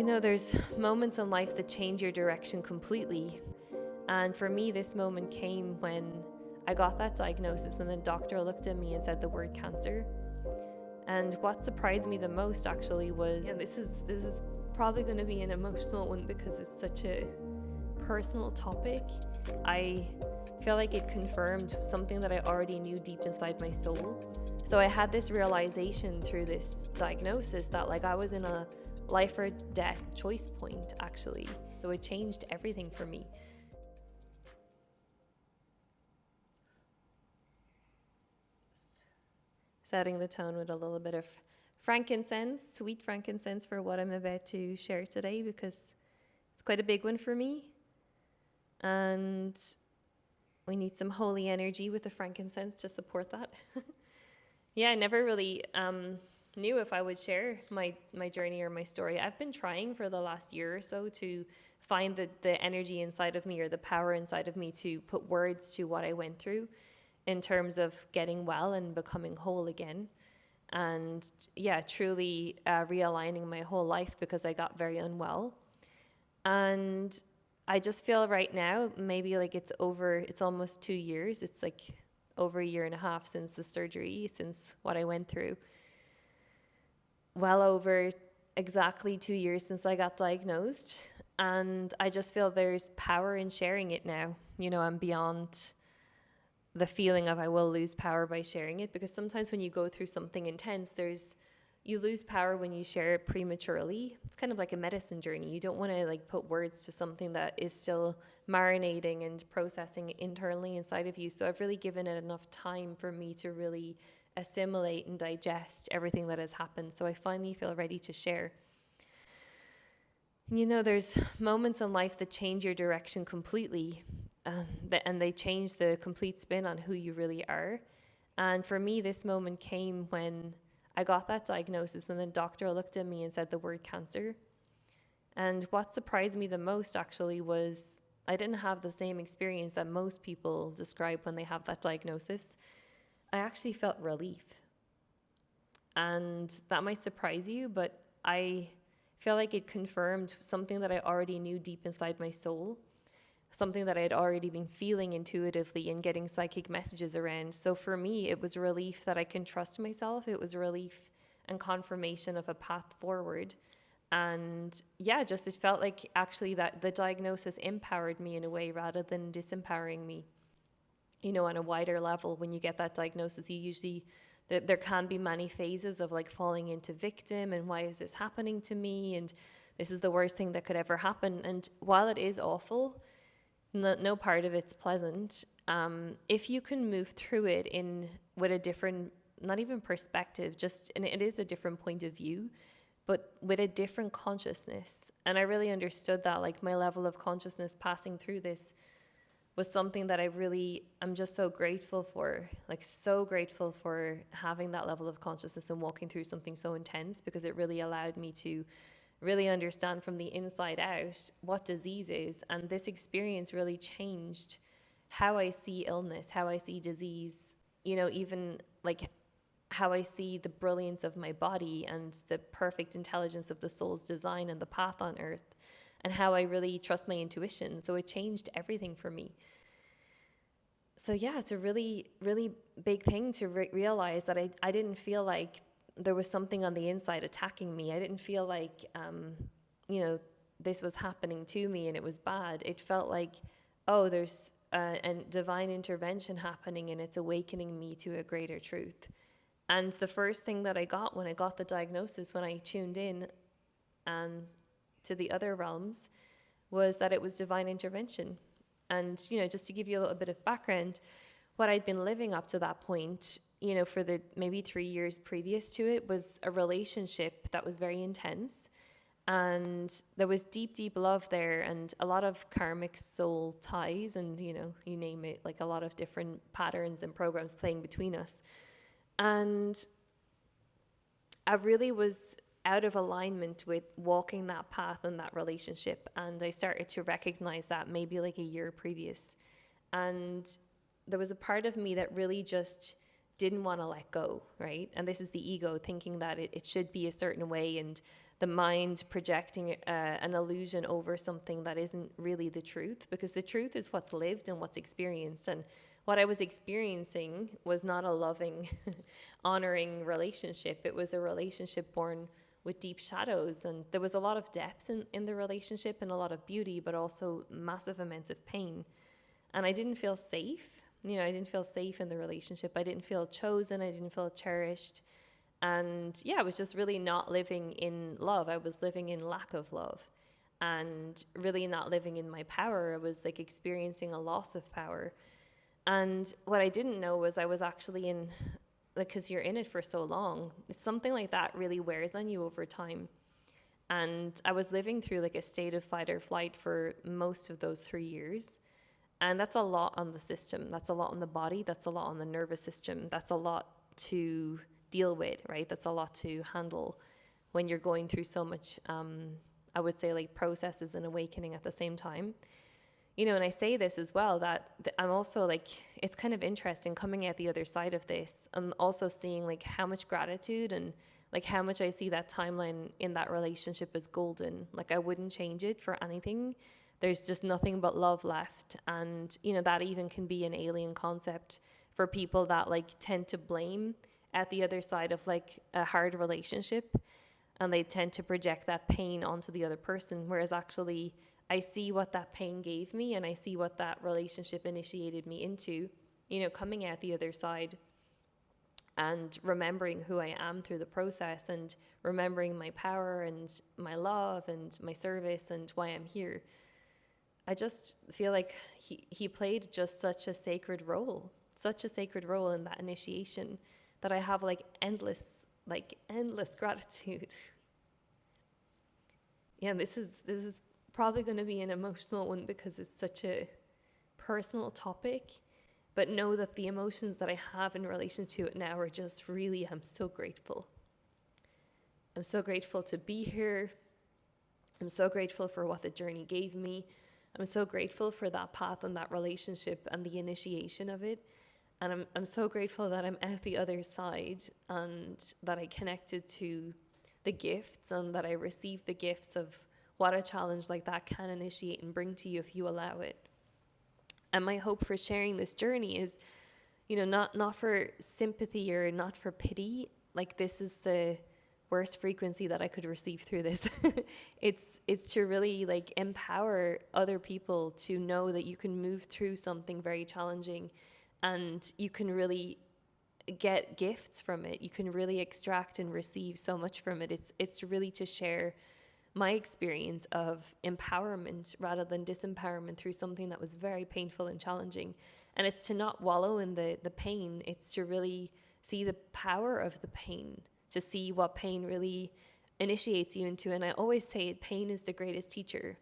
There's moments in life that change your direction completely. And for me, this moment came when I got that diagnosis, when the doctor looked at me and said the word cancer. And what surprised me the most actually was, this is probably going to be an emotional one because it's such a personal topic. I feel like it confirmed something that I already knew deep inside my soul. So I had this realization through this diagnosis that I was in a life or death choice point actually. So it changed everything for me. Setting the tone with a little bit of frankincense, sweet frankincense, for what I'm about to share today, because it's quite a big one for me. And we need some holy energy with the frankincense to support that. Yeah, I never really knew if I would share my journey or my story. I've been trying for the last year or so to find the energy inside of me, or the power inside of me, to put words to what I went through in terms of getting well and becoming whole again. And yeah, truly realigning my whole life, because I got very unwell. And I just feel right now, maybe it's almost 2 years. It's over a year and a half since the surgery, since what I went through. Well over exactly 2 years since I got diagnosed. And I just feel there's power in sharing it now. I'm beyond the feeling of I will lose power by sharing it, because sometimes when you go through something intense, you lose power when you share it prematurely. It's kind of like a medicine journey. You don't want to put words to something that is still marinating and processing internally inside of you. So I've really given it enough time for me to really assimilate and digest everything that has happened. So I finally feel ready to share. There's moments in life that change your direction completely, and they change the complete spin on who you really are. And for me, this moment came when I got that diagnosis, when the doctor looked at me and said the word cancer. And what surprised me the most actually was I didn't have the same experience that most people describe when they have that diagnosis. I actually felt relief. And that might surprise you, but I feel like it confirmed something that I already knew deep inside my soul, something that I had already been feeling intuitively and getting psychic messages around. So for me, it was relief that I can trust myself. It was relief and confirmation of a path forward. And yeah, it felt like actually that the diagnosis empowered me in a way rather than disempowering me. On a wider level, when you get that diagnosis, there can be many phases of falling into victim, and why is this happening to me? And this is the worst thing that could ever happen. And while it is awful, no part of it's pleasant. If you can move through it with a different, not even perspective, and it is a different point of view, but with a different consciousness. And I really understood that, my level of consciousness passing through this was something that I'm just so grateful for, so grateful for having that level of consciousness and walking through something so intense, because it really allowed me to really understand from the inside out what disease is. And this experience really changed how I see illness, how I see disease, even how I see the brilliance of my body and the perfect intelligence of the soul's design and the path on earth, and how I really trust my intuition. So it changed everything for me. So yeah, it's a really, really big thing to realize that I didn't feel like there was something on the inside attacking me. I didn't feel like, this was happening to me and it was bad. It felt like, there's a divine intervention happening, and it's awakening me to a greater truth. And the first thing that I got when I got the diagnosis, when I tuned in and to the other realms, was that it was divine intervention. And, just to give you a little bit of background, what I'd been living up to that point, for the maybe 3 years previous to it, was a relationship that was very intense. And there was deep, deep love there, and a lot of karmic soul ties, and, you name it, a lot of different patterns and programs playing between us. And I really was out of alignment with walking that path and that relationship. And I started to recognize that maybe a year previous. And there was a part of me that really just didn't want to let go, right? And this is the ego thinking that it should be a certain way, and the mind projecting an illusion over something that isn't really the truth, because the truth is what's lived and what's experienced. And what I was experiencing was not a loving, honoring relationship. It was a relationship born with deep shadows, and there was a lot of depth in the relationship and a lot of beauty, but also massive amounts of pain. And I didn't feel safe. I didn't feel safe in the relationship. I didn't feel chosen. I didn't feel cherished. And yeah, I was just really not living in love. I was living in lack of love and really not living in my power. I was like experiencing a loss of power. And what I didn't know was I was actually in, like, because you're in it for so long, it's something like that really wears on you over time. And I was living through like a state of fight or flight for most of those 3 years. And that's a lot on the system. That's a lot on the body. That's a lot on the nervous system. That's a lot to deal with, right? That's a lot to handle when you're going through so much, I would say, like processes and awakening at the same time. And I say this as well, that I'm also like, it's kind of interesting coming out the other side of this. I'm also seeing like how much gratitude and like how much I see that timeline in that relationship as golden. Like I wouldn't change it for anything. There's just nothing but love left. And, that even can be an alien concept for people that like tend to blame at the other side of like a hard relationship. And they tend to project that pain onto the other person. Whereas actually I see what that pain gave me, and I see what that relationship initiated me into, coming out the other side and remembering who I am through the process, and remembering my power and my love and my service and why I'm here. I just feel like he played just such a sacred role in that initiation, that I have like endless gratitude. Yeah, this is probably going to be an emotional one because it's such a personal topic, but know that the emotions that I have in relation to it now are just really, I'm so grateful. I'm so grateful to be here. I'm so grateful for what the journey gave me. I'm so grateful for that path and that relationship and the initiation of it. And I'm so grateful that I'm out the other side, and that I connected to the gifts, and that I received the gifts of what a challenge like that can initiate and bring to you if you allow it. And my hope for sharing this journey is, not for sympathy or not for pity. Like, this is the worst frequency that I could receive through this. It's to really like empower other people to know that you can move through something very challenging, and you can really get gifts from it. You can really extract and receive so much from it. It's really to share my experience of empowerment rather than disempowerment through something that was very painful and challenging. And it's to not wallow in the pain. It's to really see the power of the pain, to see what pain really initiates you into. And I always say pain is the greatest teacher.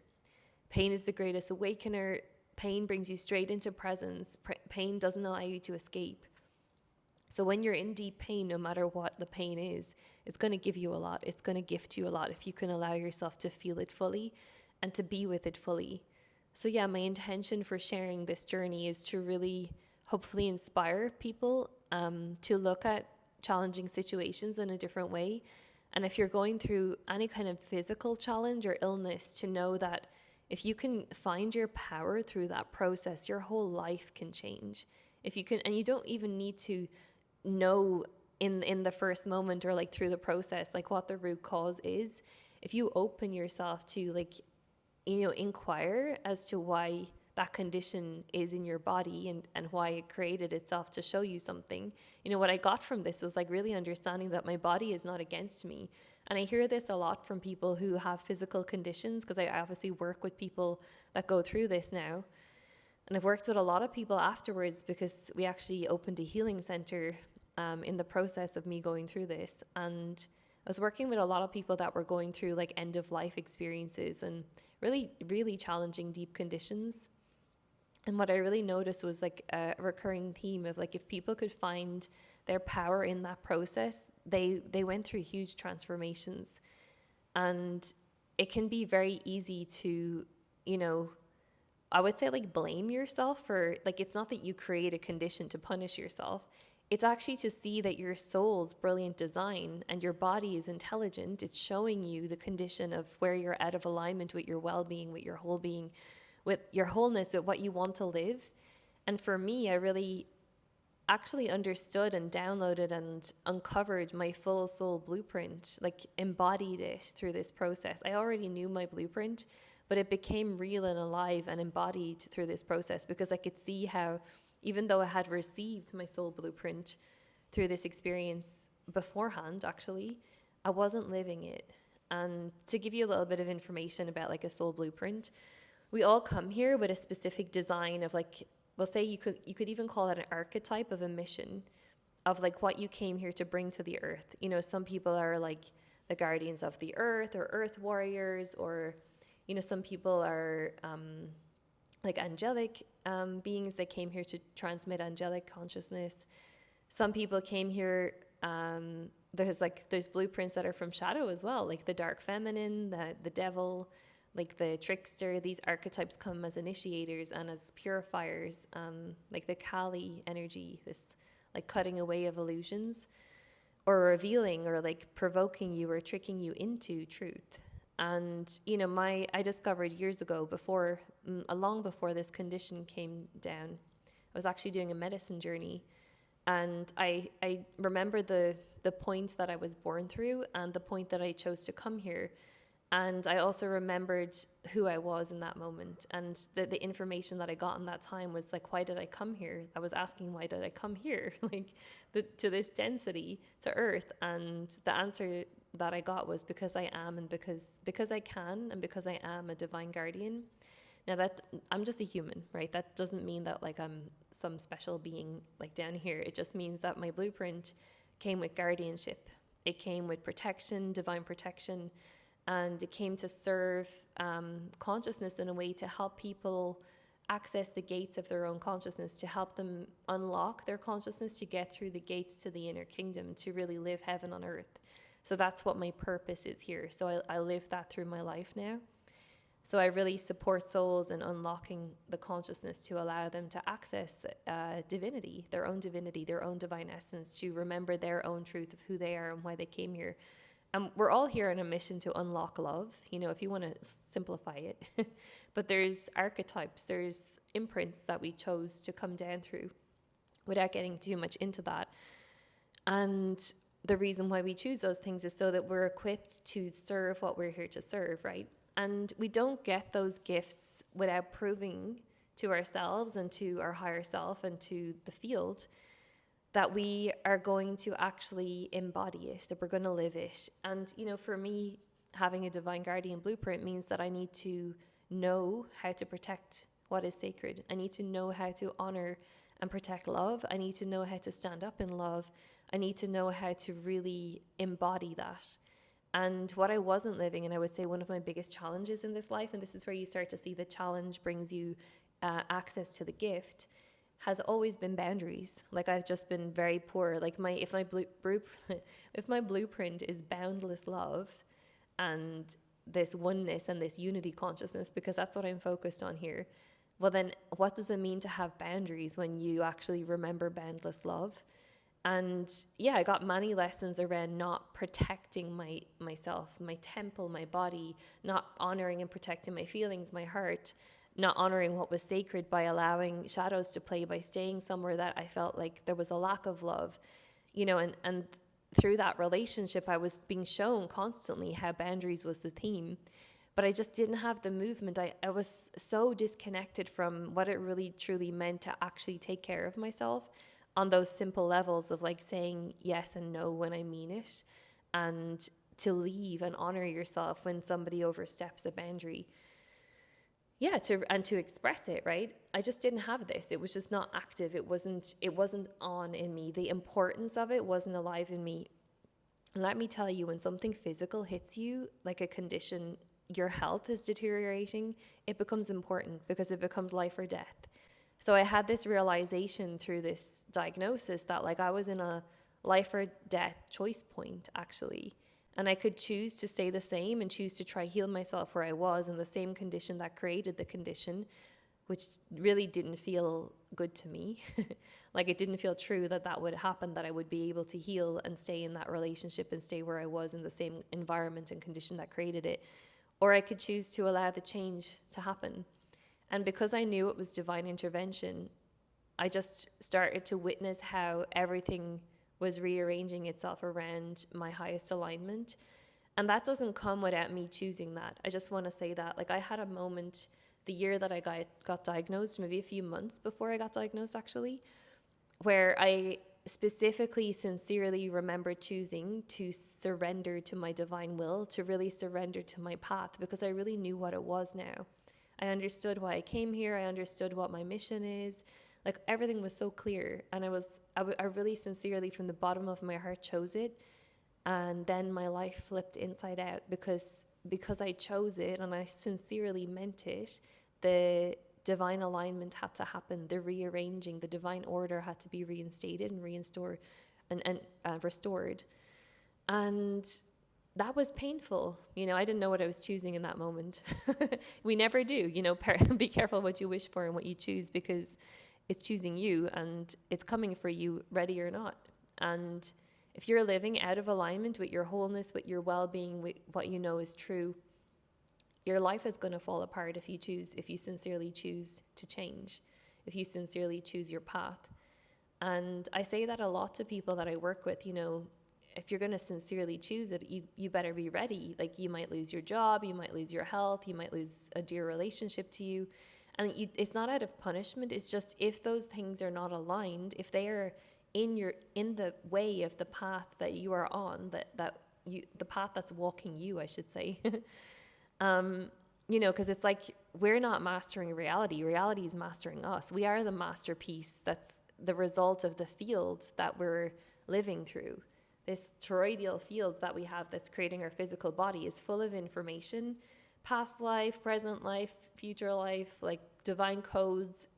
Pain is the greatest awakener. Pain brings you straight into presence. Pain doesn't allow you to escape. So when you're in deep pain, no matter what the pain is, it's going to give you a lot. It's going to gift you a lot if you can allow yourself to feel it fully and to be with it fully. So yeah, my intention for sharing this journey is to really hopefully inspire people to look at challenging situations in a different way. And if you're going through any kind of physical challenge or illness, to know that if you can find your power through that process, your whole life can change. If you can, and you don't even need to know in the first moment or like through the process like what the root cause is. If you open yourself to like inquire as to why that condition is in your body, and why it created itself to show you something. What I got from this was like really understanding that my body is not against me. And I hear this a lot from people who have physical conditions, because I obviously work with people that go through this now. And I've worked with a lot of people afterwards, because we actually opened a healing center in the process of me going through this. And I was working with a lot of people that were going through like end of life experiences and really, really challenging deep conditions. And what I really noticed was like a recurring theme of like, if people could find their power in that process, they went through huge transformations. And it can be very easy to, I would say like blame yourself for like, it's not that you create a condition to punish yourself. It's actually to see that your soul's brilliant design and your body is intelligent. It's showing you the condition of where you're out of alignment with your well-being, with your whole being, with your wholeness, with what you want to live. And for me, I really actually understood and downloaded and uncovered my full soul blueprint, like embodied it through this process. I already knew my blueprint, but it became real and alive and embodied through this process, because I could see how, even though I had received my soul blueprint through this experience beforehand, actually, I wasn't living it. And to give you a little bit of information about like a soul blueprint, we all come here with a specific design of like, well, say you could even call it an archetype of a mission, of like what you came here to bring to the earth. You know, some people are like the guardians of the earth or earth warriors, or, you know, some people are like angelic beings that came here to transmit angelic consciousness. Some people came here, there's blueprints that are from shadow as well, like the dark feminine, the devil, like the trickster. These archetypes come as initiators and as purifiers, like the Kali energy, this like cutting away of illusions, or revealing, or like provoking you or tricking you into truth. And, you know, I discovered years ago, long before this condition came down, I was actually doing a medicine journey. And I remember the point that I was born through and the point that I chose to come here. And I also remembered who I was in that moment. And the information that I got in that time was like, why did I come here? I was asking, why did I come here? Like to this density, to Earth. And the answer that I got was because I am, and because I can, and because I am a divine guardian. Now that I'm just a human, right? That doesn't mean that like I'm some special being like down here. It just means that my blueprint came with guardianship. It came with protection, divine protection, and it came to serve consciousness in a way to help people access the gates of their own consciousness, to help them unlock their consciousness, to get through the gates to the inner kingdom, to really live heaven on earth. So that's what my purpose is here. So I live that through my life now. So I really support souls in unlocking the consciousness to allow them to access divinity, their own divine essence, to remember their own truth of who they are and why they came here. We're all here on a mission to unlock love, you know, if you want to simplify it. But there's archetypes, there's imprints that we chose to come down through, without getting too much into that. And the reason why we choose those things is so that we're equipped to serve what we're here to serve, right? And we don't get those gifts without proving to ourselves and to our higher self and to the field that we are going to actually embody it, that we're going to live it. And, you know, for me, having a divine guardian blueprint means that I need to know how to protect what is sacred. I need to know how to honor and protect love. I need to know how to stand up in love. I need to know how to really embody that. And what I wasn't living, and I would say one of my biggest challenges in this life, and this is where you start to see the challenge brings you access to the gift, has always been boundaries. Like I've just been very poor. Like if my blueprint is boundless love and this oneness and this unity consciousness, because that's what I'm focused on here, well then what does it mean to have boundaries when you actually remember boundless love? And yeah, I got many lessons around not protecting myself, my temple, my body, not honoring and protecting my feelings, my heart, not honoring what was sacred by allowing shadows to play, by staying somewhere that I felt like there was a lack of love, you know, and through that relationship, I was being shown constantly how boundaries was the theme, but I just didn't have the movement. I was so disconnected from what it really truly meant to actually take care of myself on those simple levels of like saying yes and no when I mean it, and to leave and honor yourself when somebody oversteps a boundary. Yeah, to express it, right? I just didn't have this. It was just not active. It wasn't on in me. The importance of it wasn't alive in me. Let me tell you, when something physical hits you, like a condition, your health is deteriorating, it becomes important because it becomes life or death. So I had this realization through this diagnosis that like I was in a life or death choice point, actually. And I could choose to stay the same and choose to try heal myself where I was in the same condition that created the condition, which really didn't feel good to me. Like it didn't feel true that that would happen, that I would be able to heal and stay in that relationship and stay where I was in the same environment and condition that created it. Or I could choose to allow the change to happen. And because I knew it was divine intervention, I just started to witness how everything was rearranging itself around my highest alignment. And that doesn't come without me choosing that. I just want to say that. Like, I had a moment the year that I got diagnosed, maybe a few months before I got diagnosed, actually, where I specifically, sincerely remember choosing to surrender to my divine will, to really surrender to my path, because I really knew what it was now. I understood why I came here. I understood what my mission is. Like, everything was so clear. And I really sincerely, from the bottom of my heart, chose it. And then my life flipped inside out because I chose it and I sincerely meant it. The divine alignment had to happen. The rearranging, the divine order had to be reinstated and restored and restored. And that was painful. You know, I didn't know what I was choosing in that moment. We never do. You know, be careful what you wish for and what you choose, because it's choosing you and it's coming for you, ready or not. And if you're living out of alignment with your wholeness, with your well-being, with what you know is true, your life is going to fall apart if you sincerely choose to change, if you sincerely choose your path. And I say that a lot to people that I work with. You know, if you're going to sincerely choose it, you better be ready. Like, you might lose your job, you might lose your health, you might lose a dear relationship to you. And it's not out of punishment. It's just, if those things are not aligned, if they are in the way of the path that you are on, the path that's walking you, I should say. You know, because it's like, we're not mastering reality. Reality is mastering us. We are the masterpiece that's the result of the field that we're living through. This toroidal field that we have that's creating our physical body is full of information, past life, present life, future life, like divine codes,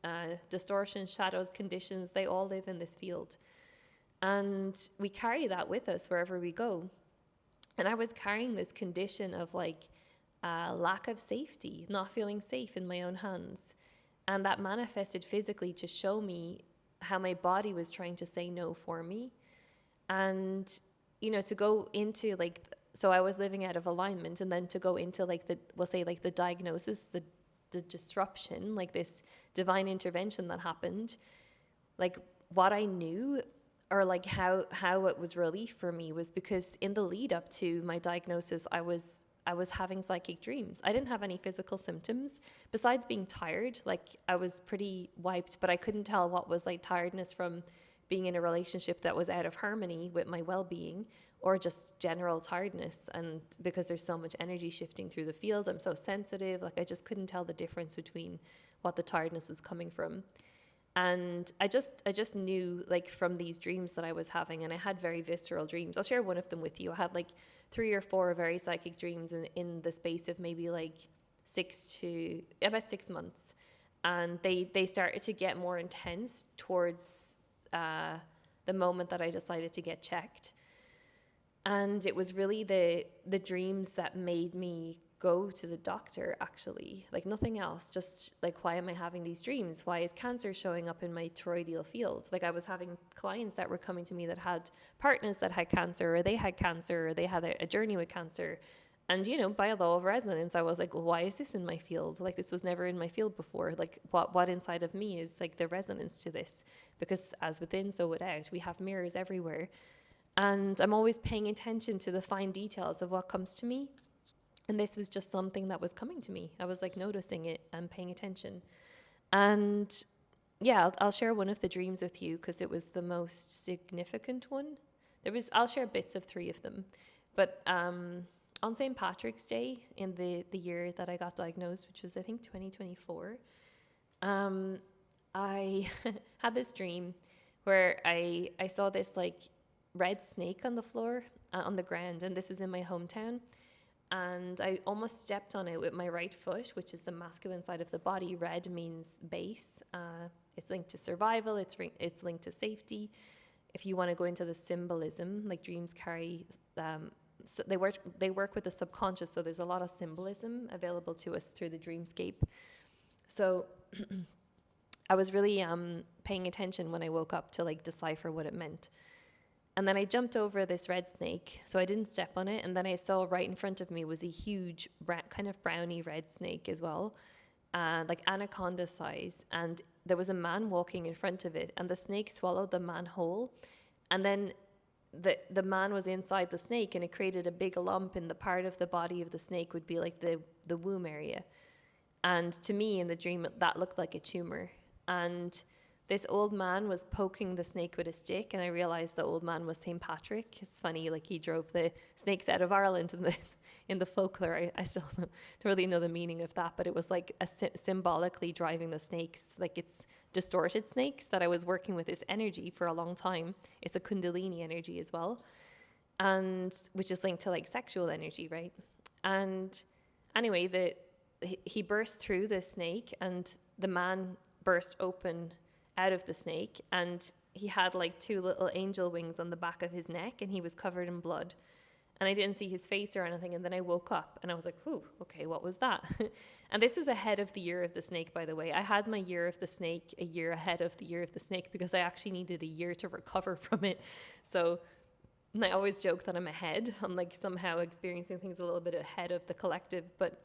distortions, shadows, conditions. They all live in this field. And we carry that with us wherever we go. And I was carrying this condition of like lack of safety, not feeling safe in my own hands. And that manifested physically to show me how my body was trying to say no for me. And, you know, to go into like, so I was living out of alignment, and then to go into like the diagnosis, the disruption, like this divine intervention that happened, like what I knew, or like how it was relief for me, was because in the lead up to my diagnosis, I was having psychic dreams. I didn't have any physical symptoms besides being tired. Like, I was pretty wiped, but I couldn't tell what was like tiredness from being in a relationship that was out of harmony with my well-being, or just general tiredness. And because there's so much energy shifting through the field, I'm so sensitive. Like, I just couldn't tell the difference between what the tiredness was coming from. And I just knew, like, from these dreams that I was having, and I had very visceral dreams. I'll share one of them with you. I had like 3 or 4 very psychic dreams in the space of maybe like about 6 months. And they started to get more intense towards the moment that I decided to get checked. And it was really the dreams that made me go to the doctor, actually. Like, nothing else. Just like, why am I having these dreams? Why is cancer showing up in my toroidal field? Like, I was having clients that were coming to me that had partners that had cancer, or they had cancer, or they had a journey with cancer. And, you know, by a law of resonance, I was like, well, why is this in my field? Like, this was never in my field before. Like, what inside of me is like the resonance to this? Because as within, so without. We have mirrors everywhere. And I'm always paying attention to the fine details of what comes to me. And this was just something that was coming to me. I was like noticing it and paying attention. And yeah, I'll share one of the dreams with you because it was the most significant one. I'll share bits of 3 of them. But on St. Patrick's Day in the year that I got diagnosed, which was I think 2024, I had this dream where I saw this like red snake on the floor, on the ground, and this was in my hometown. And I almost stepped on it with my right foot, which is the masculine side of the body. Red means base. It's linked to survival. It's linked to safety. If you want to go into the symbolism, like dreams carry, so they work with the subconscious. So there's a lot of symbolism available to us through the dreamscape. So I was really paying attention when I woke up to like decipher what it meant. And then I jumped over this red snake, so I didn't step on it. And then I saw right in front of me was a huge, kind of browny red snake as well, like anaconda size. And there was a man walking in front of it, and the snake swallowed the man whole. And then the man was inside the snake, and it created a big lump in the part of the body of the snake would be like the womb area. And to me in the dream, that looked like a tumor. And this old man was poking the snake with a stick, and I realized the old man was St. Patrick. It's funny, like he drove the snakes out of Ireland in the folklore. I still don't really know the meaning of that, but it was like symbolically driving the snakes, like it's distorted snakes that I was working with this energy for a long time. It's a Kundalini energy as well, and which is linked to like sexual energy, right? And anyway, he burst through the snake, and the man burst open out of the snake, and he had like two little angel wings on the back of his neck, and he was covered in blood, and I didn't see his face or anything. And then I woke up and I was like, "Whew, okay, what was that?" And this was ahead of the year of the snake, by the way. I had my year of the snake a year ahead of the year of the snake because I actually needed a year to recover from it. So I always joke that I'm ahead. I'm like somehow experiencing things a little bit ahead of the collective, but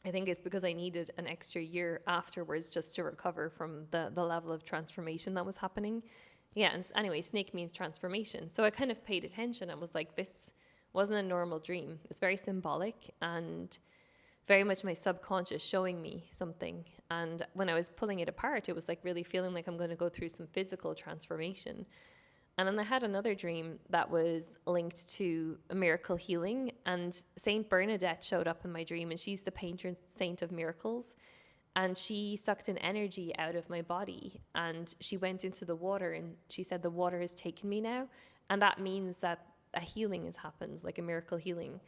I think it's because I needed an extra year afterwards just to recover from the level of transformation that was happening. Yeah, and anyway, snake means transformation. So I kind of paid attention. I was like, this wasn't a normal dream. It was very symbolic and very much my subconscious showing me something. And when I was pulling it apart, it was like really feeling like I'm going to go through some physical transformation. And then I had another dream that was linked to a miracle healing, and Saint Bernadette showed up in my dream, and she's the patron saint of miracles. And she sucked an energy out of my body, and she went into the water, and she said, "The water has taken me now." And that means that a healing has happened, like a miracle healing.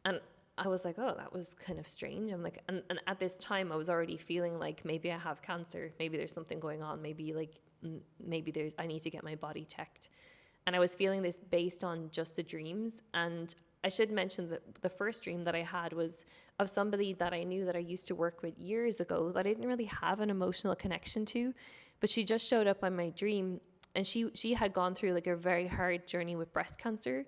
And I was like, oh, that was kind of strange. I'm like, and at this time I was already feeling like maybe I have cancer, maybe there's something going on, maybe I need to get my body checked. And I was feeling this based on just the dreams. And I should mention that the first dream that I had was of somebody that I knew that I used to work with years ago that I didn't really have an emotional connection to, but she just showed up in my dream, and she had gone through like a very hard journey with breast cancer.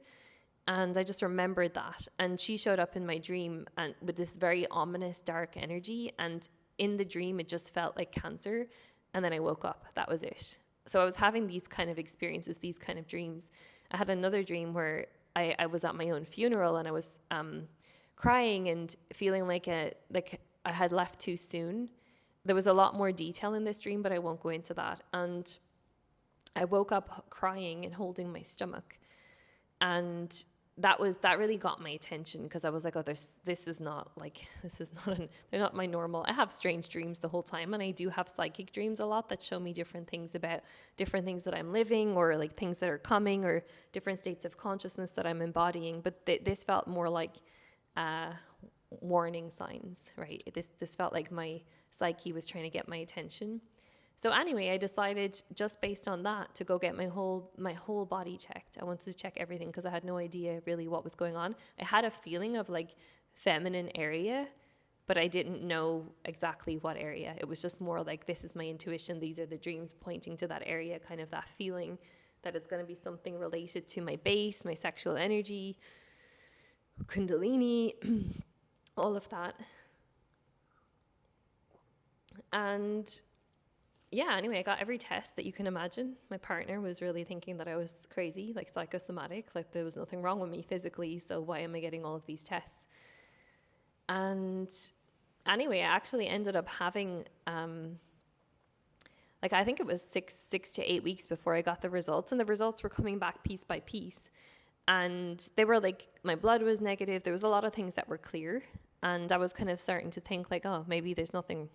And I just remembered that. And she showed up in my dream and with this very ominous, dark energy. And in the dream, it just felt like cancer. And then I woke up. That was it. So I was having these kind of experiences, these kind of dreams. I had another dream where I was at my own funeral, and I was crying and feeling like I had left too soon. There was a lot more detail in this dream, but I won't go into that. And I woke up crying and holding my stomach. And that really got my attention, because I was like, oh, they're not my normal. I have strange dreams the whole time, and I do have psychic dreams a lot that show me different things about different things that I'm living, or like things that are coming, or different states of consciousness that I'm embodying. But this felt more like warning signs, right? This felt like my psyche was trying to get my attention. So anyway, I decided, just based on that, to go get my whole body checked. I wanted to check everything because I had no idea really what was going on. I had a feeling of like feminine area, but I didn't know exactly what area. It was just more like, this is my intuition. These are the dreams pointing to that area, kind of that feeling that it's going to be something related to my base, my sexual energy, Kundalini, all of that. And yeah, anyway, I got every test that you can imagine. My partner was really thinking that I was crazy, like psychosomatic, like there was nothing wrong with me physically, so why am I getting all of these tests? And anyway, I actually ended up having, I think it was six to 8 weeks before I got the results, and the results were coming back piece by piece. And they were like, my blood was negative. There was a lot of things that were clear. And I was kind of starting to think like, oh, maybe there's nothing,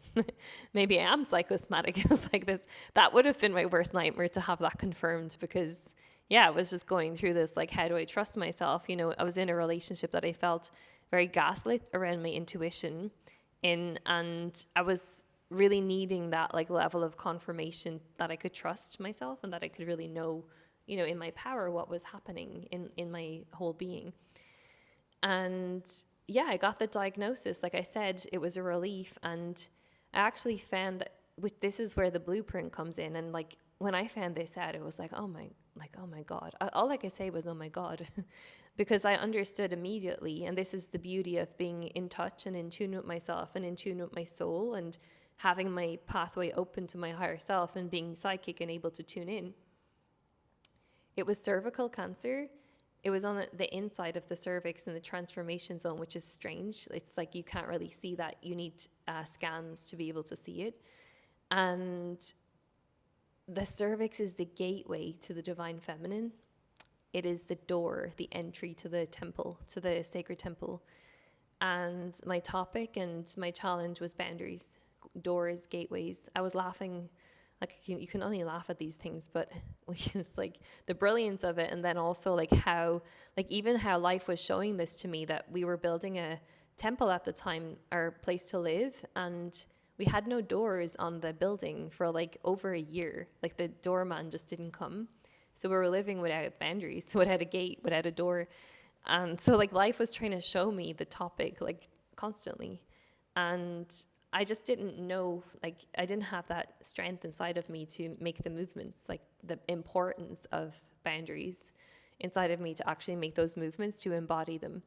maybe I am psychosomatic. It was like this, that would have been my worst nightmare, to have that confirmed, because yeah, I was just going through this, like, how do I trust myself? You know, I was in a relationship that I felt very gaslit around my intuition in, and I was really needing that like level of confirmation that I could trust myself and that I could really know, you know, in my power, what was happening in my whole being. And yeah, I got the diagnosis. Like I said, it was a relief. And I actually found that this is where the blueprint comes in. And like when I found this out, it was like, oh my God. All I could say was, oh my God, because I understood immediately. And this is the beauty of being in touch and in tune with myself and in tune with my soul and having my pathway open to my higher self and being psychic and able to tune in. It was cervical cancer. It was on the inside of the cervix in the transformation zone, which is strange. It's like you can't really see that. You need scans to be able to see it. And the cervix is the gateway to the divine feminine. It is the door, the entry to the temple, to the sacred temple. And my topic and my challenge was boundaries, doors, gateways. I was laughing, like you can only laugh at these things, but it's like the brilliance of it. And then also like how, like even how life was showing this to me, that we were building a temple at the time, our place to live. And we had no doors on the building for like over a year. Like the doorman just didn't come. So we were living without boundaries, without a gate, without a door. And so like life was trying to show me the topic like constantly. And I just didn't know, like I didn't have that strength inside of me to make the movements, like the importance of boundaries inside of me to actually make those movements, to embody them.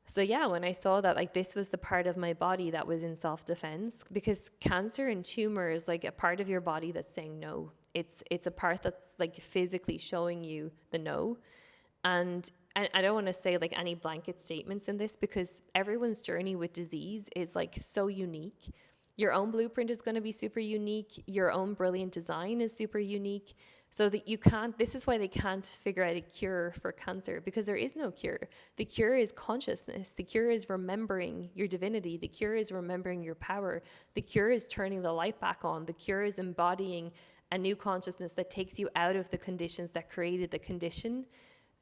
So yeah, when I saw that, like this was the part of my body that was in self-defense, because cancer and tumor is like a part of your body that's saying no. It's a part that's like physically showing you the no. And I don't want to say like any blanket statements in this, because everyone's journey with disease is like so unique. Your own blueprint is going to be super unique. Your own brilliant design is super unique. So that you can't, this is why they can't figure out a cure for cancer, because there is no cure. The cure is consciousness. The cure is remembering your divinity. The cure is remembering your power. The cure is turning the light back on. The cure is embodying a new consciousness that takes you out of the conditions that created the condition.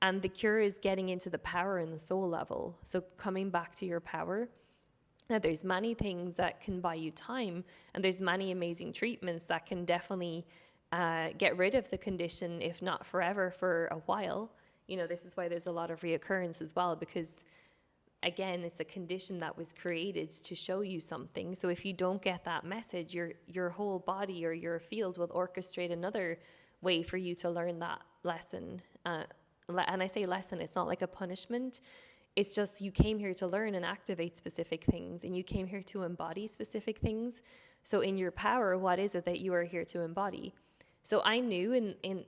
And the cure is getting into the power in the soul level. So coming back to your power. Now, there's many things that can buy you time, and there's many amazing treatments that can definitely get rid of the condition, if not forever, for a while. You know, this is why there's a lot of reoccurrence as well, because again, it's a condition that was created to show you something. So if you don't get that message, your whole body or your field will orchestrate another way for you to learn that lesson. And I say lesson, it's not like a punishment. It's just you came here to learn and activate specific things, and you came here to embody specific things. So in your power, what is it that you are here to embody? So I knew in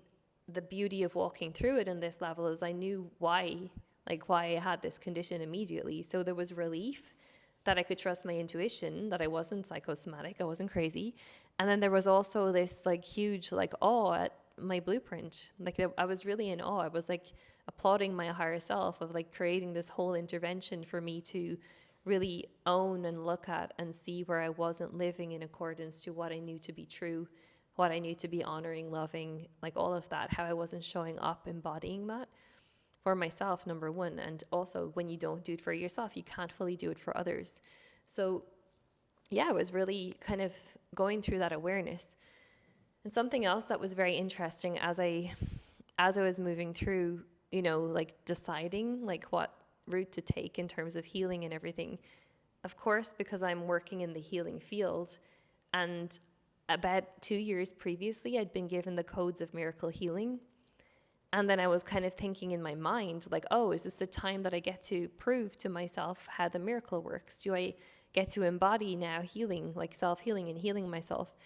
the beauty of walking through it in this level is I knew why I had this condition immediately. So there was relief that I could trust my intuition, that I wasn't psychosomatic, I wasn't crazy. And then there was also this like huge like awe at my blueprint. Like I was really in awe. I was like applauding my higher self of like creating this whole intervention for me to really own and look at and see where I wasn't living in accordance to what I knew to be true, what I knew to be honoring, loving, like all of that, how I wasn't showing up, embodying that for myself, number one. And also when you don't do it for yourself, you can't fully do it for others. So yeah, I was really kind of going through that awareness. And something else that was very interesting as I was moving through, you know, like deciding like what route to take in terms of healing and everything. Of course, because I'm working in the healing field, and about 2 years previously, I'd been given the codes of miracle healing. And then I was kind of thinking in my mind, like, oh, is this the time that I get to prove to myself how the miracle works? Do I get to embody now healing, like self-healing and healing myself?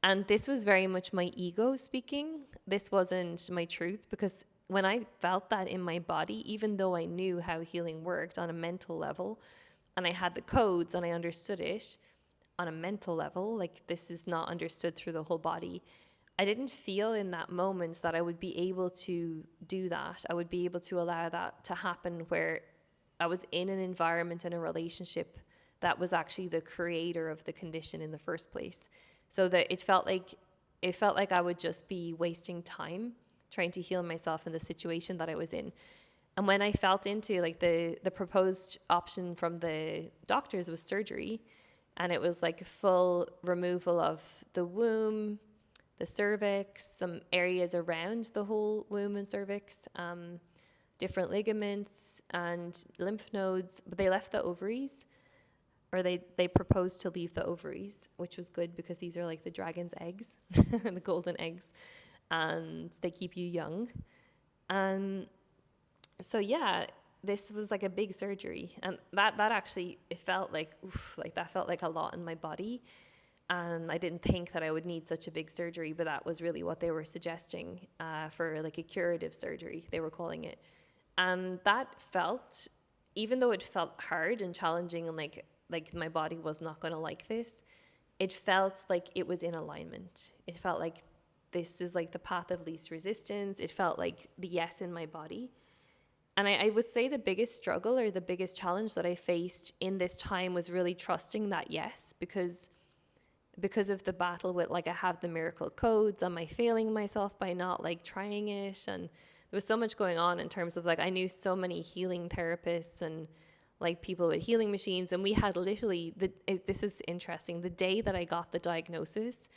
And this was very much my ego speaking. This wasn't my truth, because when I felt that in my body, even though I knew how healing worked on a mental level, and I had the codes and I understood it on a mental level, like this is not understood through the whole body, I didn't feel in that moment that I would be able to do that. I would be able to allow that to happen where I was in an environment and a relationship that was actually the creator of the condition in the first place. So that it felt like I would just be wasting time trying to heal myself in the situation that I was in. And when I felt into like the proposed option from the doctors was surgery, and it was like full removal of the womb, the cervix, some areas around the whole womb and cervix, different ligaments and lymph nodes, but they left the ovaries. or they proposed to leave the ovaries, which was good because these are like the dragon's eggs, the golden eggs, and they keep you young. And so yeah, this was like a big surgery, and that actually, it felt like, oof, like that felt like a lot in my body. And I didn't think that I would need such a big surgery, but that was really what they were suggesting, for like a curative surgery, they were calling it. And that felt, even though it felt hard and challenging, and like my body was not going to like this, it felt like it was in alignment. It felt like this is like the path of least resistance. It felt like the yes in my body. And I would say the biggest struggle, or the biggest challenge that I faced in this time, was really trusting that yes, because of the battle with, like, I have the miracle codes. Am I failing myself by not like trying it? And there was so much going on in terms of, like, I knew so many healing therapists and like people with healing machines, and we had literally this is interesting, the day that I got the diagnosis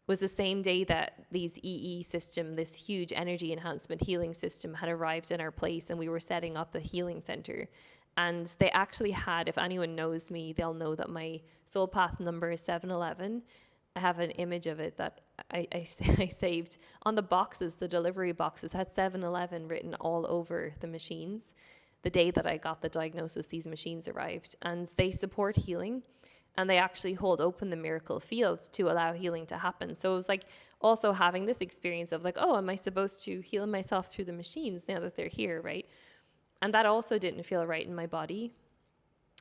was the same day that these EE system, this huge energy enhancement healing system, had arrived in our place, and we were setting up the healing center. And they actually had, if anyone knows me, they'll know that my soul path number is 711. I have an image of it that I saved on the boxes. The delivery boxes had 711 written all over the machines. The day that I got the diagnosis, these machines arrived, and they support healing, and they actually hold open the miracle field to allow healing to happen. So it was like also having this experience of like, oh, am I supposed to heal myself through the machines now that they're here, right? And that also didn't feel right in my body.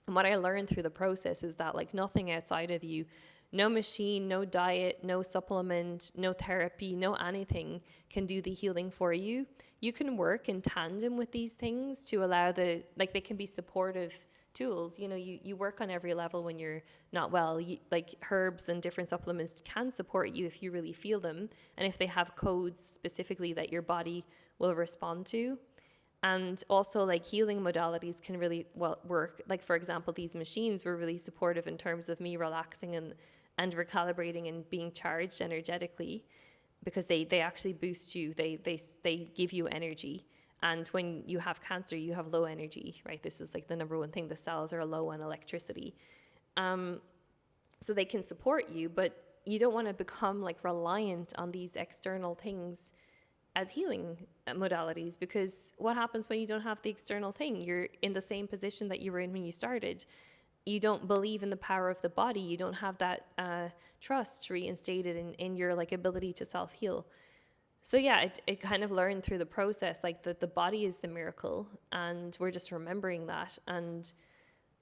And what I learned through the process is that, like, nothing outside of you, no machine, no diet, no supplement, no therapy, no anything can do the healing for you. You can work in tandem with these things to allow they can be supportive tools. You know, you work on every level when you're not well. Like, herbs and different supplements can support you if you really feel them, and if they have codes specifically that your body will respond to. And also, like, healing modalities can really well work. Like, for example, these machines were really supportive in terms of me relaxing and recalibrating and being charged energetically, because they actually boost you. They give you energy. And when you have cancer, you have low energy, right? This is like the number one thing. The cells are low on electricity. So they can support you, but you don't want to become like reliant on these external things as healing modalities, because what happens when you don't have the external thing? You're in the same position that you were in when you started. You don't believe in the power of the body. You don't have that trust reinstated in your like ability to self-heal. So yeah, it kind of learned through the process, like, that the body is the miracle, and we're just remembering that. And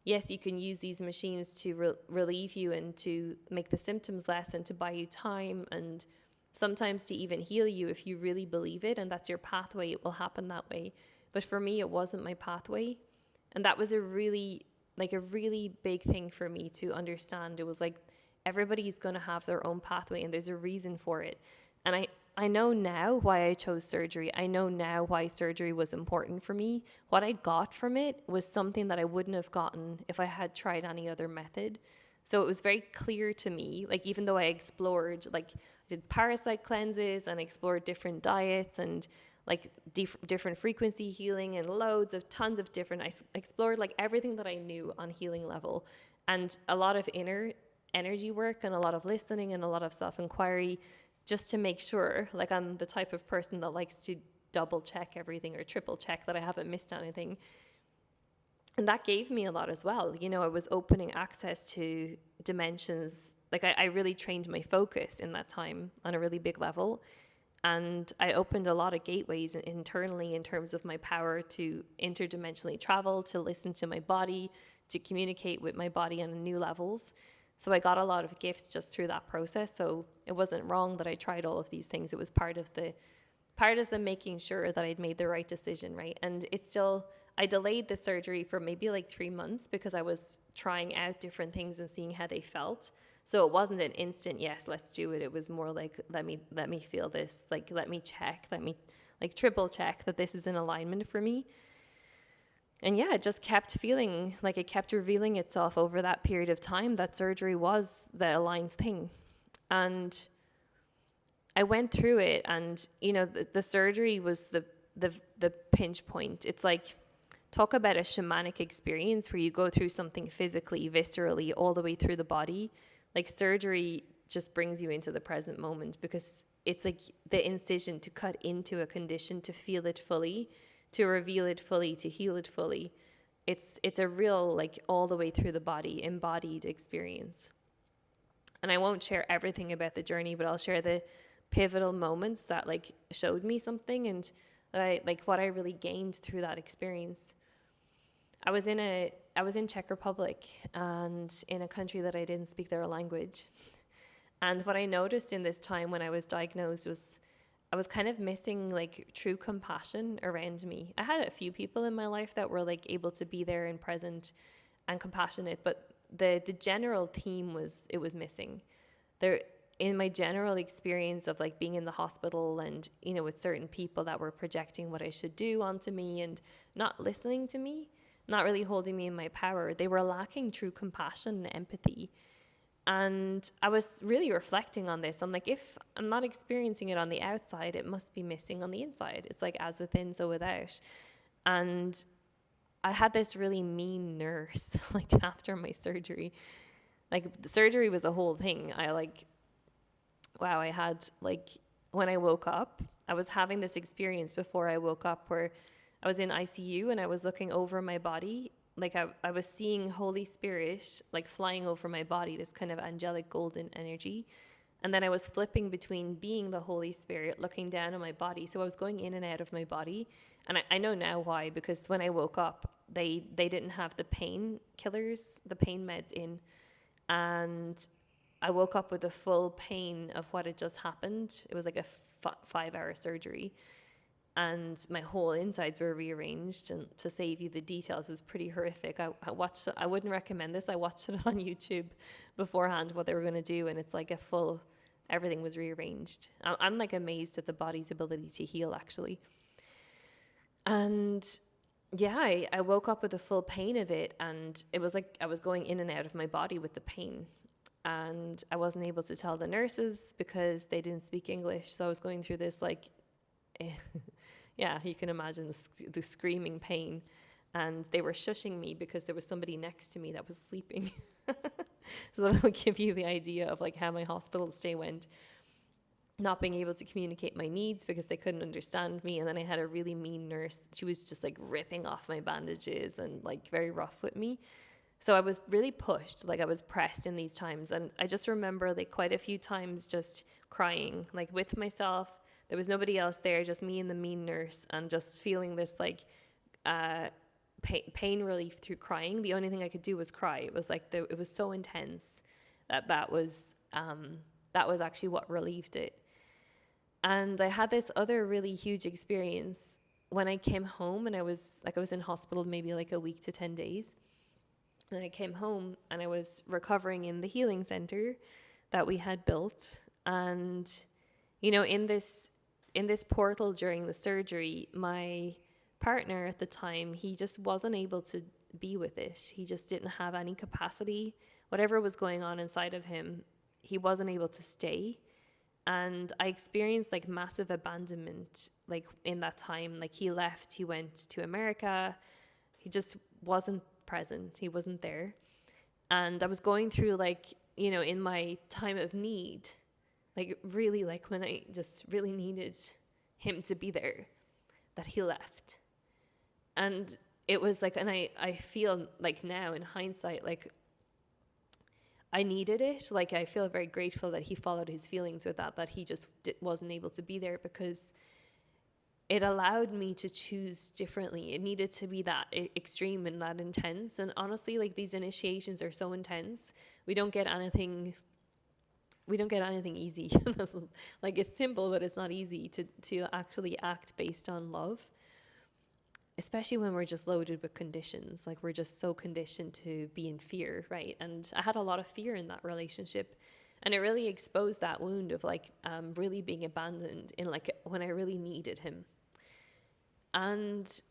yes, you can use these machines to relieve you and to make the symptoms less and to buy you time, and sometimes to even heal you if you really believe it and that's your pathway. It will happen that way. But for me, it wasn't my pathway, and that was a really big thing for me to understand. It was like, everybody's going to have their own pathway, and there's a reason for it. And I know now why I chose surgery. I know now why surgery was important for me. What I got from it was something that I wouldn't have gotten if I had tried any other method. So it was very clear to me, like, even though I explored, like, did parasite cleanses and explored different diets and like different frequency healing and tons of different, I explored like everything that I knew on healing level, and a lot of inner energy work and a lot of listening and a lot of self-inquiry, just to make sure, like, I'm the type of person that likes to double check everything or triple check that I haven't missed anything. And that gave me a lot as well. You know, I was opening access to dimensions. Like, I really trained my focus in that time on a really big level. And I opened a lot of gateways internally in terms of my power to interdimensionally travel, to listen to my body, to communicate with my body on new levels. So I got a lot of gifts just through that process. So it wasn't wrong that I tried all of these things. It was part of the making sure that I'd made the right decision, right? And I delayed the surgery for maybe like 3 months because I was trying out different things and seeing how they felt. So it wasn't an instant, yes, let's do it. It was more like, let me feel this, like, let me check, let me like triple check that this is in alignment for me. And yeah, it just kept feeling like it kept revealing itself over that period of time that surgery was the aligned thing. And I went through it, and, you know, the surgery was the pinch point. It's like talk about a shamanic experience where you go through something physically, viscerally, all the way through the body. Like surgery just brings you into the present moment, because it's like the incision to cut into a condition, to feel it fully, to reveal it fully, to heal it fully. It's a real, like, all the way through the body, embodied experience. And I won't share everything about the journey, but I'll share the pivotal moments that like showed me something, and that I like what I really gained through that experience. I was in Czech Republic, and in a country that I didn't speak their language. And what I noticed in this time when I was diagnosed was I was kind of missing like true compassion around me. I had a few people in my life that were like able to be there and present and compassionate, but the general theme was, it was missing. There, in my general experience of like being in the hospital and, you know, with certain people that were projecting what I should do onto me and not listening to me, not really holding me in my power, they were lacking true compassion and empathy. And I was really reflecting on this. I'm like, if I'm not experiencing it on the outside, it must be missing on the inside. It's like as within, so without. And I had this really mean nurse, like after my surgery. Like the surgery was a whole thing. I had like, when I woke up, I was having this experience before I woke up where I was in ICU and I was looking over my body. Like I was seeing Holy Spirit like flying over my body, this kind of angelic golden energy. And then I was flipping between being the Holy Spirit, looking down on my body. So I was going in and out of my body. And I know now why, because when I woke up, they didn't have the pain killers, the pain meds in. And I woke up with the full pain of what had just happened. It was like a 5-hour surgery. And my whole insides were rearranged. And to save you the details, it was pretty horrific. I watched it. I wouldn't recommend this. I watched it on YouTube beforehand, what they were going to do. And it's like everything was rearranged. I'm like amazed at the body's ability to heal, actually. And yeah, I woke up with the full pain of it. And it was like I was going in and out of my body with the pain. And I wasn't able to tell the nurses because they didn't speak English. So I was going through this like, yeah, you can imagine the screaming pain. And they were shushing me because there was somebody next to me that was sleeping. So that will give you the idea of like how my hospital stay went. Not being able to communicate my needs because they couldn't understand me. And then I had a really mean nurse. She was just like ripping off my bandages and like very rough with me. So I was really pushed, like I was pressed in these times. And I just remember like quite a few times just crying, like with myself. There was nobody else there, just me and the mean nurse, and just feeling this like pain relief through crying. The only thing I could do was cry. It was like it was so intense that was actually what relieved it. And I had this other really huge experience when I came home, and I was in hospital maybe like a week to 10 days. Then I came home and I was recovering in the healing center that we had built. And, you know, in this portal during the surgery, my partner at the time, he just wasn't able to be with it. He just didn't have any capacity. Whatever was going on inside of him, he wasn't able to stay. And I experienced like massive abandonment, like in that time. Like he left, he went to America. He just wasn't present. He wasn't there. And I was going through like, you know, in my time of need, like really like when I just really needed him to be there, that he left. And it was like, and I feel like now in hindsight, like I needed it. Like I feel very grateful that he followed his feelings with that he just wasn't able to be there, because it allowed me to choose differently. It needed to be that extreme and that intense. And honestly, like these initiations are so intense. We don't get anything easy. Like it's simple, but it's not easy to actually act based on love. Especially when we're just loaded with conditions. Like we're just so conditioned to be in fear, right? And I had a lot of fear in that relationship. And it really exposed that wound of like really being abandoned in like when I really needed him. And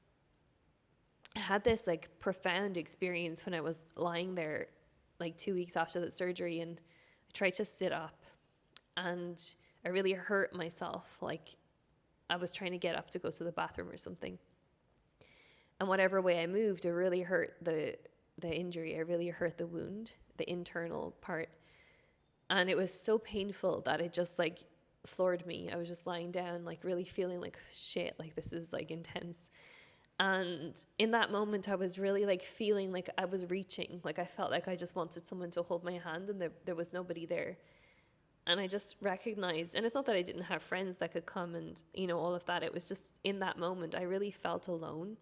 I had this like profound experience when I was lying there like 2 weeks after the surgery, and I tried to sit up and I really hurt myself. Like I was trying to get up to go to the bathroom or something. And whatever way I moved, it really hurt the injury. It really hurt the wound, the internal part. And it was so painful that it just like floored me. I was just lying down, like really feeling like shit, like this is like intense. And in that moment, I was really like feeling like I was reaching, like I felt like I just wanted someone to hold my hand, and there was nobody there. And I just recognized, and it's not that I didn't have friends that could come and, all of that. It was just in that moment, I really felt alone.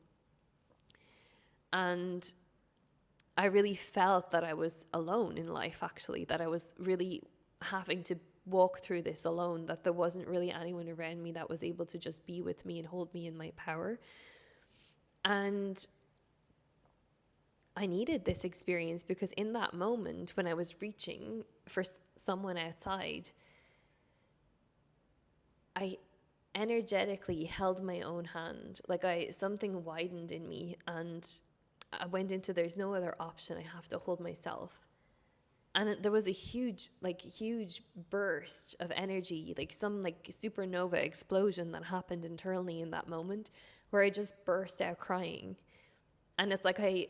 And I really felt that I was alone in life, actually, that I was really having to walk through this alone, that there wasn't really anyone around me that was able to just be with me and hold me in my power. And I needed this experience, because in that moment when I was reaching for someone outside, I energetically held my own hand. Like something widened in me, and I went into, there's no other option. I have to hold myself. And there was a huge burst of energy, like some like supernova explosion that happened internally in that moment, where I just burst out crying. And it's like I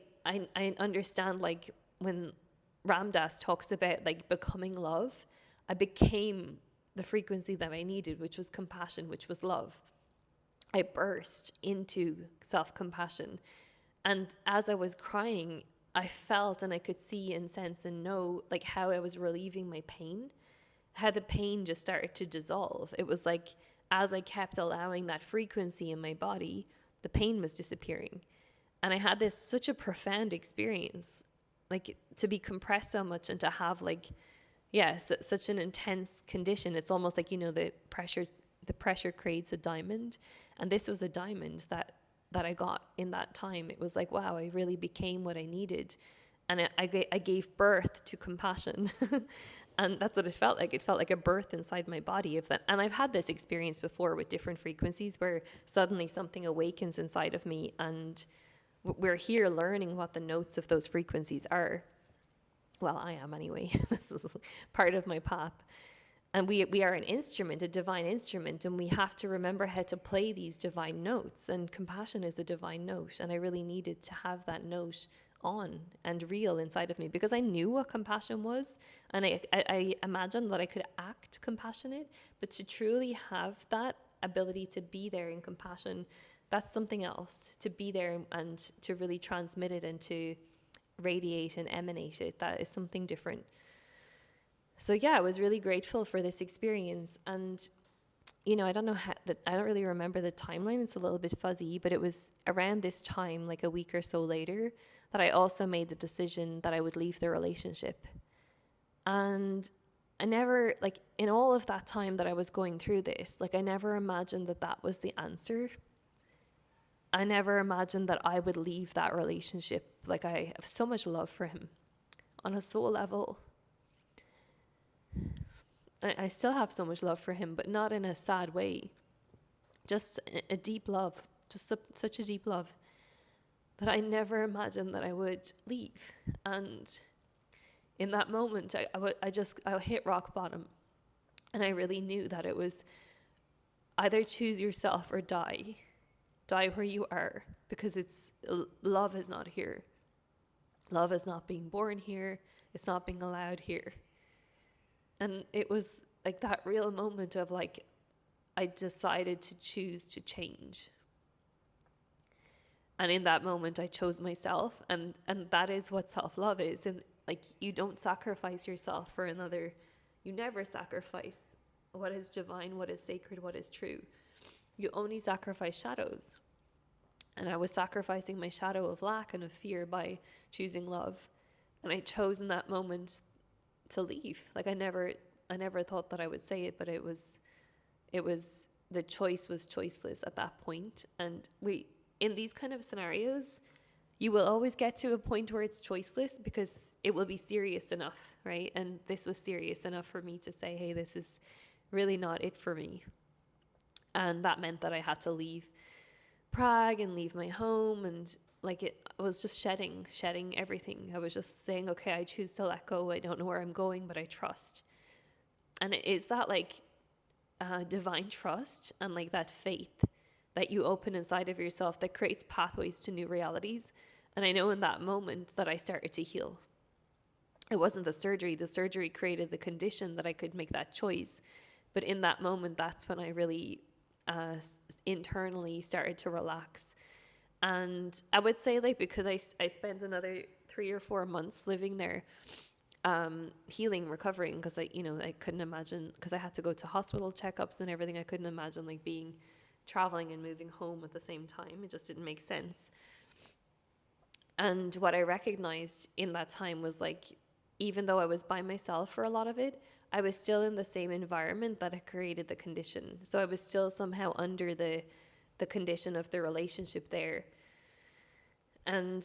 understand, like when Ram Dass talks about like becoming love, I became the frequency that I needed, which was compassion, which was love. I burst into self-compassion. And as I was crying, I felt and I could see and sense and know like how I was relieving my pain, how the pain just started to dissolve. It was like as I kept allowing that frequency in my body, the pain was disappearing. And I had such a profound experience, like to be compressed so much and to have like, such an intense condition. It's almost like, the pressure creates a diamond. And this was a diamond that I got in that time. It was like, wow, I really became what I needed. And I gave birth to compassion. And that's what it felt like. It felt like a birth inside my body of that. And I've had this experience before with different frequencies where suddenly something awakens inside of me, and we're here learning what the notes of those frequencies are. Well, I am anyway. This is part of my path. And we are an instrument, a divine instrument, and we have to remember how to play these divine notes. And compassion is a divine note. And I really needed to have that note on and real inside of me, because I knew what compassion was. And I imagined that I could act compassionate, but to truly have that ability to be there in compassion, that's something else. To be there and to really transmit it and to radiate and emanate it, that is something different. So I was really grateful for this experience. And I don't know I don't really remember the timeline. It's a little bit fuzzy, but it was around this time, like a week or so later, that I also made the decision that I would leave the relationship. And I never, like in all of that time that I was going through this, like I never imagined that that was the answer. I never imagined that I would leave that relationship. Like I have so much love for him on a soul level. I still have so much love for him, but not in a sad way. Just a deep love, just such a deep love that I never imagined that I would leave. And in that moment, I hit rock bottom. And I really knew that it was either choose yourself or die. Die where you are, because love is not here. Love is not being born here. It's not being allowed here. And it was like that real moment of like, I decided to choose to change. And in that moment, I chose myself. And that is what self-love is. And like, you don't sacrifice yourself for another. You never sacrifice what is divine, what is sacred, what is true. You only sacrifice shadows. And I was sacrificing my shadow of lack and of fear by choosing love. And I chose in that moment to leave. Like I never thought that I would say it, but it was the choice was choiceless at that point. And in these kind of scenarios, you will always get to a point where it's choiceless, because it will be serious enough, right? And this was serious enough for me to say, hey, this is really not it for me. And that meant that I had to leave Prague and leave my home, and I was just shedding everything. I was just saying, okay, I choose to let go. I don't know where I'm going, but I trust. And it is that like divine trust and like that faith that you open inside of yourself that creates pathways to new realities. And I know in that moment that I started to heal. It wasn't the surgery. The surgery created the condition that I could make that choice. But in that moment, that's when I really internally started to relax. And I would say, like, because I spent another 3 or 4 months living there, healing, recovering, because I couldn't imagine, because I had to go to hospital checkups and everything. I couldn't imagine like traveling and moving home at the same time. It just didn't make sense. And what I recognized in that time was like, even though I was by myself for a lot of it, I was still in the same environment that had created the condition. So I was still somehow under the condition of the relationship there. And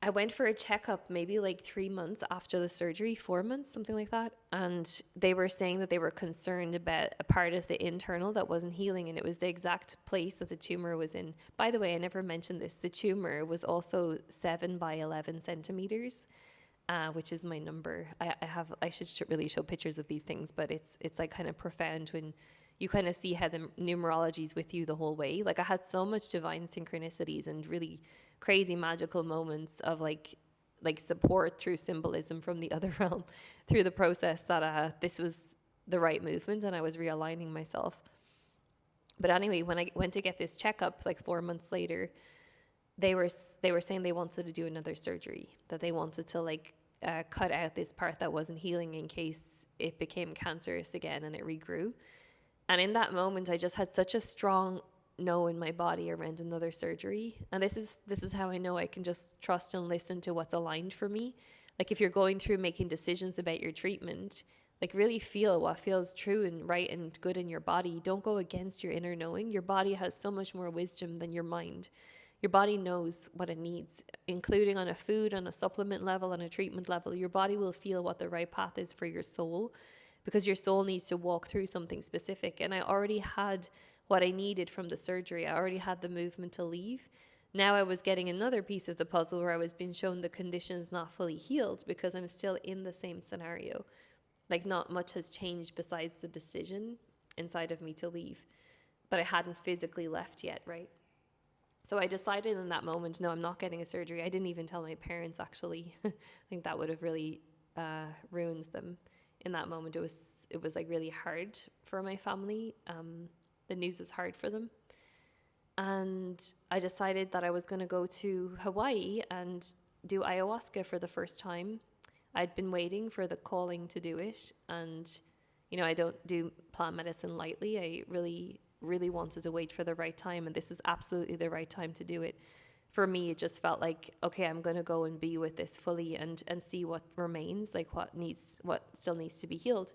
I went for a checkup maybe like 3 months after the surgery, 4 months, something like that. And they were saying that they were concerned about a part of the internal that wasn't healing. And it was the exact place that the tumor was in. By the way, I never mentioned this. The tumor was also 7 by 11 centimeters, which is my number. I should really show pictures of these things, but it's like kind of profound when you kind of see how the numerology is with you the whole way. Like I had so much divine synchronicities and really crazy magical moments of like support through symbolism from the other realm through the process that this was the right movement and I was realigning myself. But anyway, when I went to get this checkup like 4 months later, they were saying they wanted to do another surgery, that they wanted to like cut out this part that wasn't healing in case it became cancerous again and it regrew. And in that moment, I just had such a strong no in my body around another surgery. And this is how I know I can just trust and listen to what's aligned for me. Like if you're going through making decisions about your treatment, like really feel what feels true and right and good in your body. Don't go against your inner knowing. Your body has so much more wisdom than your mind. Your body knows what it needs, including on a food, on a supplement level, on a treatment level. Your body will feel what the right path is for your soul, because your soul needs to walk through something specific. And I already had what I needed from the surgery. I already had the movement to leave. Now I was getting another piece of the puzzle where I was being shown the conditions not fully healed because I'm still in the same scenario. Like not much has changed besides the decision inside of me to leave. But I hadn't physically left yet, right? So I decided in that moment, no, I'm not getting a surgery. I didn't even tell my parents, actually. I think that would have really ruined them. In that moment, it was like really hard for my family. The news was hard for them. And I decided that I was going to go to Hawaii and do ayahuasca for the first time. I'd been waiting for the calling to do it. And, I don't do plant medicine lightly. I really, really wanted to wait for the right time. And this was absolutely the right time to do it. For me, it just felt like, okay, I'm going to go and be with this fully and see what remains, like what still needs to be healed.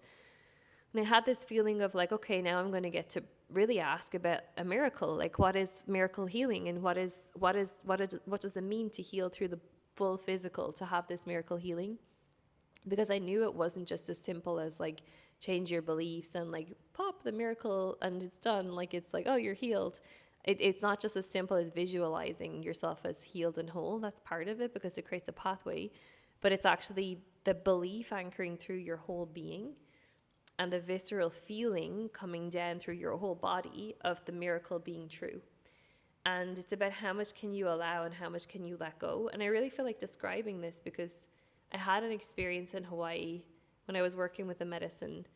And I had this feeling of like, okay, now I'm going to get to really ask about a miracle. Like, what is miracle healing, and what does it mean to heal through the full physical, to have this miracle healing? Because I knew it wasn't just as simple as like change your beliefs and like pop the miracle and it's done. Like it's like, oh, you're healed. It's not just as simple as visualizing yourself as healed and whole. That's part of it because it creates a pathway. But it's actually the belief anchoring through your whole being and the visceral feeling coming down through your whole body of the miracle being true. And it's about how much can you allow and how much can you let go. And I really feel like describing this because I had an experience in Hawaii when I was working with the medicine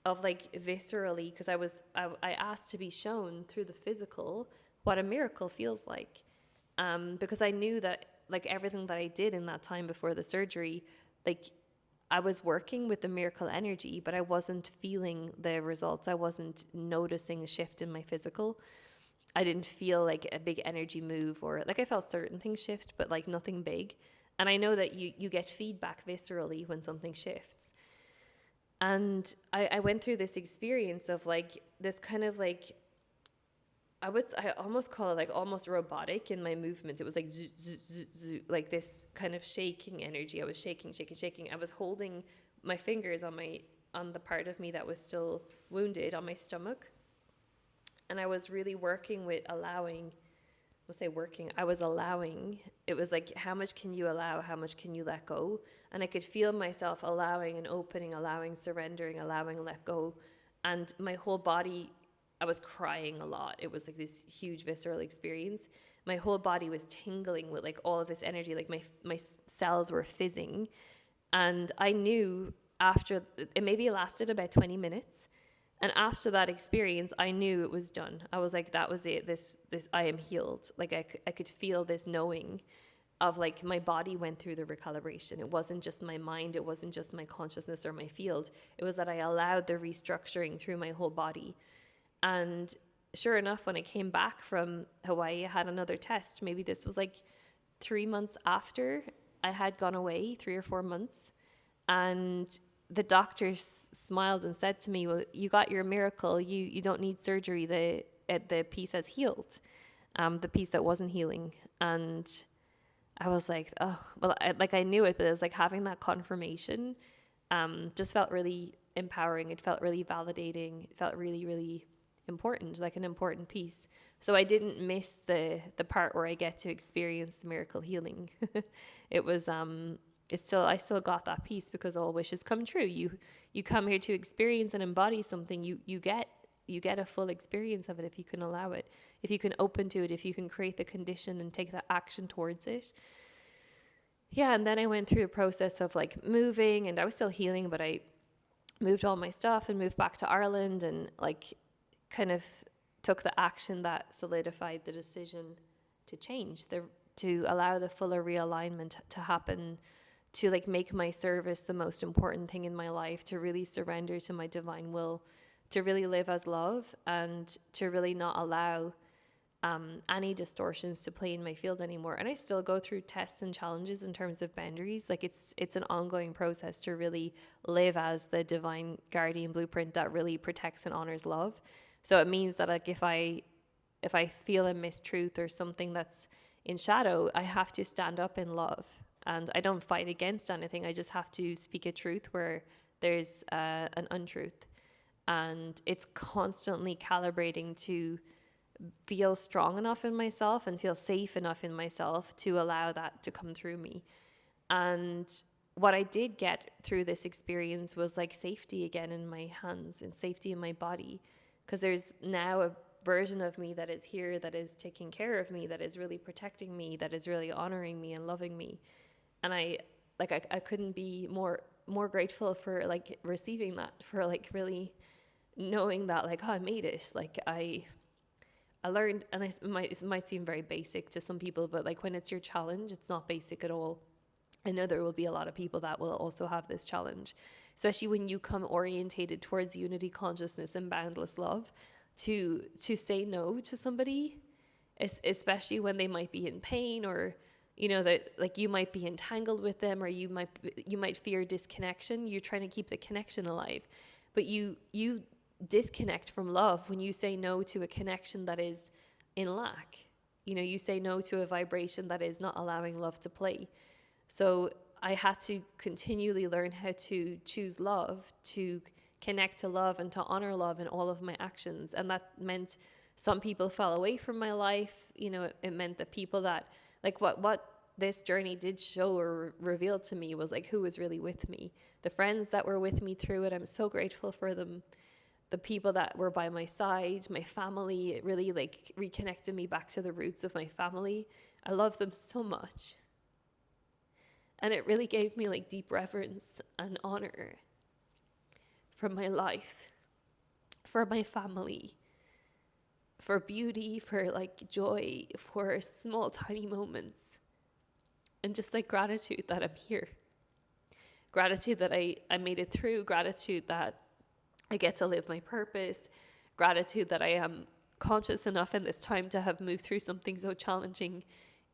of like viscerally, because I asked to be shown through the physical what a miracle feels like, because I knew that like everything that I did in that time before the surgery, like I was working with the miracle energy, but I wasn't feeling the results. I wasn't noticing a shift in my physical. I didn't feel like a big energy move, or like I felt certain things shift, but like nothing big. And I know that you get feedback viscerally when something shifts. And I went through this experience of like this kind of like, I almost call it like almost robotic in my movements. It was like zoo, zoo, zoo, zoo, like this kind of shaking energy. I was shaking. I was holding my fingers on the part of me that was still wounded on my stomach. And I was really working with allowing. I was allowing. It was like, how much can you allow? How much can you let go? And I could feel myself allowing and opening, allowing, surrendering, allowing, let go. And my whole body, I was crying a lot. It was like this huge visceral experience. My whole body was tingling with like all of this energy, like my cells were fizzing. And I knew after, it maybe lasted about 20 minutes. And after that experience, I knew it was done. I was like, that was it. I am healed. Like I could feel this knowing of like my body went through the recalibration. It wasn't just my mind. It wasn't just my consciousness or my field. It was that I allowed the restructuring through my whole body. And sure enough, when I came back from Hawaii, I had another test. Maybe this was like 3 months after I had gone away, 3 or 4 months. And the doctor smiled and said to me, well, you got your miracle. You don't need surgery. The piece has healed, the piece that wasn't healing. And I was like, oh, well, I knew it, but it was like having that confirmation just felt really empowering. It felt really validating. It felt really, really important, like an important piece. So I didn't miss the part where I get to experience the miracle healing. It was I still got that piece because all wishes come true. You come here to experience and embody something. You get a full experience of it if you can allow it, if you can open to it, if you can create the condition and take that action towards it. Yeah, and then I went through a process of like moving, and I was still healing, but I moved all my stuff and moved back to Ireland, and like kind of took the action that solidified the decision to change, to allow the fuller realignment to happen, to like make my service the most important thing in my life, to really surrender to my divine will, to really live as love, and to really not allow any distortions to play in my field anymore. And I still go through tests and challenges in terms of boundaries. Like it's an ongoing process to really live as the divine guardian blueprint that really protects and honors love. So it means that like if I feel a mistruth or something that's in shadow, I have to stand up in love. And I don't fight against anything. I just have to speak a truth where there's an untruth. And it's constantly calibrating to feel strong enough in myself and feel safe enough in myself to allow that to come through me. And what I did get through this experience was like safety again in my hands and safety in my body. Because there's now a version of me that is here, that is taking care of me, that is really protecting me, that is really honoring me and loving me. And I couldn't be more grateful for like receiving that, for like really knowing that like, oh, I made it. Like I learned, and it might seem very basic to some people, but like when it's your challenge, it's not basic at all. I know there will be a lot of people that will also have this challenge, especially when you come orientated towards unity consciousness and boundless love, to say no to somebody, especially when they might be in pain, or you know that like you might be entangled with them, or you might fear disconnection. You're trying to keep the connection alive, but you disconnect from love when you say no to a connection that is in lack. You know, you say no to a vibration that is not allowing love to play. So I had to continually learn how to choose love, to connect to love, and to honor love in all of my actions. And that meant some people fell away from my life. You know, it meant that people that, like what this journey did show or reveal to me was like who was really with me. The friends that were with me through it, I'm so grateful for them. The people that were by my side, my family, it really like reconnected me back to the roots of my family. I love them so much. And it really gave me like deep reverence and honor for my life, for my family, for beauty, for like joy, for small tiny moments, and just like gratitude that I'm here. Gratitude that I made it through, gratitude that I get to live my purpose, gratitude that I am conscious enough in this time to have moved through something so challenging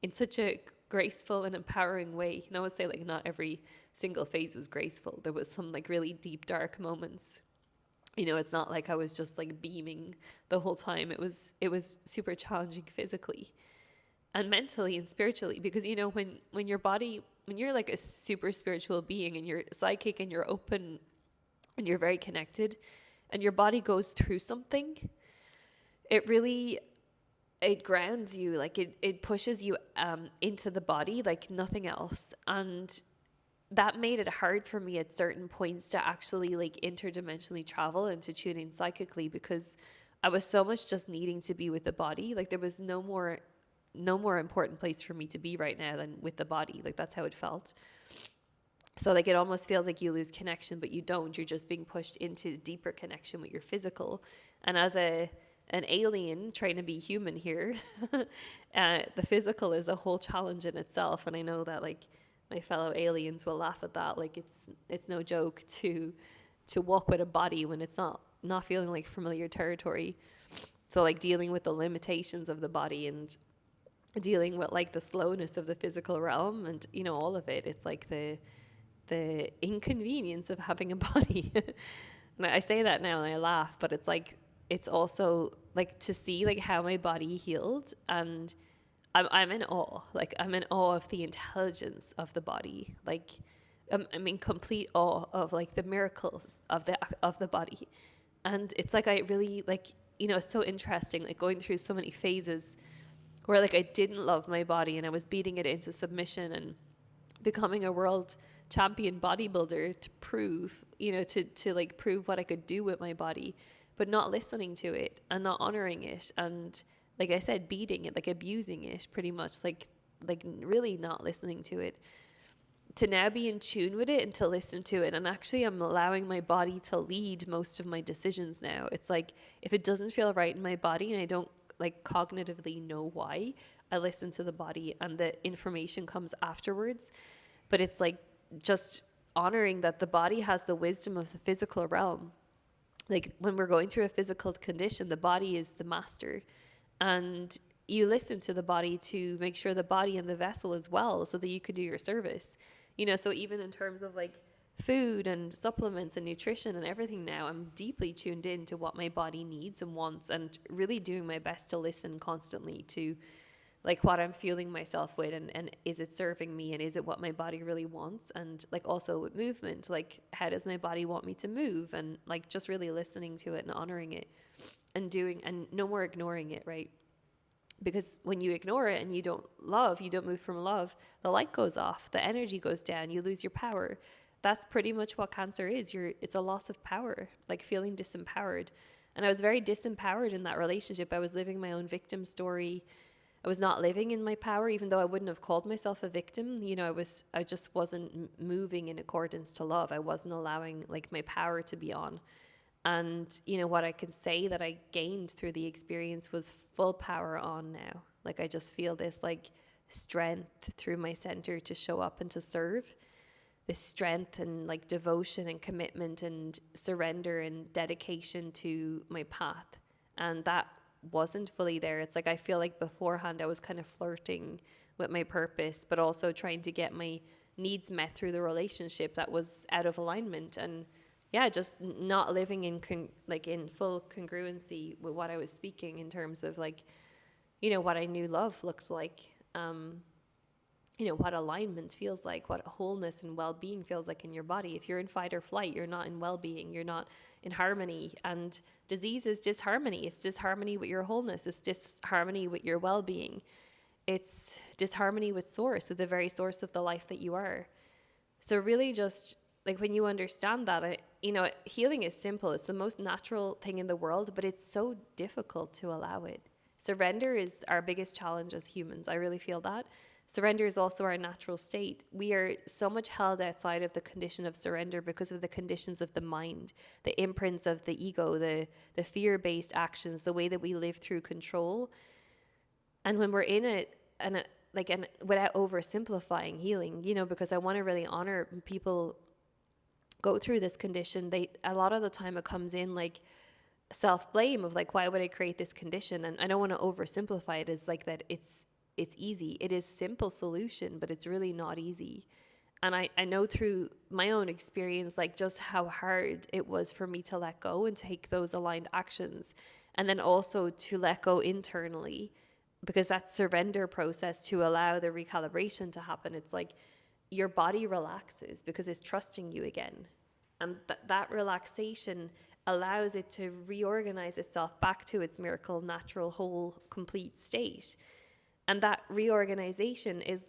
in such a graceful and empowering way. And I would say like not every single phase was graceful. There was some like really deep, dark moments. You know, it's not like I was just like beaming the whole time. It was super challenging physically and mentally and spiritually, because you know, when your body, when you're like a super spiritual being and you're psychic and you're open and you're very connected and your body goes through something, it grounds you, like it pushes you into the body like nothing else. And that made it hard for me at certain points to actually like interdimensionally travel and to tune in psychically, because I was so much just needing to be with the body. Like there was no more important place for me to be right now than with the body. Like that's how it felt. So like it almost feels like you lose connection, but you don't. You're just being pushed into deeper connection with your physical. And as an alien trying to be human here, the physical is a whole challenge in itself. And I know that like my fellow aliens will laugh at that. Like it's no joke to walk with a body when it's not feeling like familiar territory. So like dealing with the limitations of the body and dealing with like the slowness of the physical realm and all of it. It's like the inconvenience of having a body. And I say that now and I laugh, but it's like it's also like to see like how my body healed, and I'm in awe. Like I'm in awe of the intelligence of the body. Like I'm in complete awe of like the miracles of the body. And it's like I really like it's so interesting like going through so many phases where like I didn't love my body and I was beating it into submission and becoming a world champion bodybuilder to prove, to like prove what I could do with my body, but not listening to it and not honoring it. And like I said, beating it, like abusing it pretty much, like really not listening to it. To now be in tune with it and to listen to it. And actually I'm allowing my body to lead most of my decisions now. It's like if it doesn't feel right in my body and I don't like cognitively know why, I listen to the body and the information comes afterwards. But it's like just honoring that the body has the wisdom of the physical realm. Like when we're going through a physical condition, the body is the master. And you listen to the body to make sure the body and the vessel is well so that you could do your service. So even in terms of like food and supplements and nutrition and everything now, I'm deeply tuned in to what my body needs and wants and really doing my best to listen constantly to like what I'm fueling myself with, and is it serving me, and is it what my body really wants? And like also with movement, like how does my body want me to move, and like just really listening to it and honoring it and doing, and no more ignoring it, right? Because when you ignore it and you don't move from love, the light goes off, the energy goes down, you lose your power. That's pretty much what cancer is. It's a loss of power, like feeling disempowered. And I was very disempowered in that relationship. I was living my own victim story. I was not living in my power, even though I wouldn't have called myself a victim. I just wasn't moving in accordance to love. I wasn't allowing like my power to be on. And what I can say that I gained through the experience was full power on now. Like I just feel this like strength through my center to show up and to serve. This strength and like devotion and commitment and surrender and dedication to my path. And that wasn't fully there. It's like I feel like beforehand I was kind of flirting with my purpose, but also trying to get my needs met through the relationship that was out of alignment. And yeah, just not living in in full congruency with what I was speaking in terms of like, what I knew love looked like, what alignment feels like, what wholeness and well-being feels like in your body. If you're in fight or flight, you're not in well-being, you're not in harmony. And disease is disharmony. It's disharmony with your wholeness. It's disharmony with your well-being. It's disharmony with source, with the very source of the life that you are. So really just like when you understand that, healing is simple. It's the most natural thing in the world, but it's so difficult to allow it. Surrender is our biggest challenge as humans. I really feel that. Surrender is also our natural state. We are so much held outside of the condition of surrender because of the conditions of the mind, the imprints of the ego, the fear-based actions, the way that we live through control. And when we're in it, and without oversimplifying healing, because I want to really honor people go through this condition, a lot of the time it comes in like self-blame of like, why would I create this condition? And I don't want to oversimplify it as like that it's easy. It is simple solution, but it's really not easy. And I know through my own experience, like just how hard it was for me to let go and take those aligned actions. And then also to let go internally, because that surrender process to allow the recalibration to happen. It's like your body relaxes because it's trusting you again. And that relaxation allows it to reorganize itself back to its miracle, natural, whole, complete state. And that reorganization is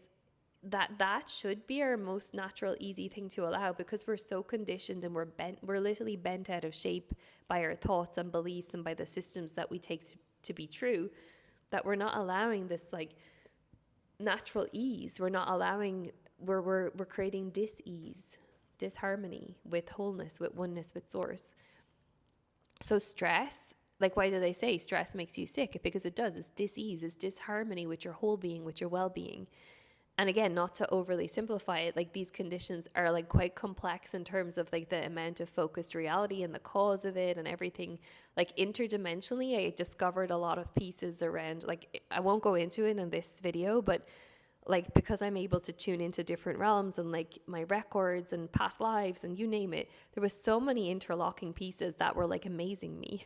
that should be our most natural, easy thing to allow, because we're so conditioned and we're literally bent out of shape by our thoughts and beliefs and by the systems that we take to be true, that we're not allowing this like natural ease. We're not allowing, we're creating dis-ease, disharmony with wholeness, with oneness, with source. So stress, like, why do they say stress makes you sick? Because it does. It's dis-ease, it's disharmony with your whole being, with your well-being. And again, not to overly simplify it, like these conditions are like quite complex in terms of like the amount of focused reality and the cause of it and everything. Like interdimensionally, I discovered a lot of pieces around, like, I won't go into it in this video, but like, because I'm able to tune into different realms and like my records and past lives and you name it, there was so many interlocking pieces that were like amazing me.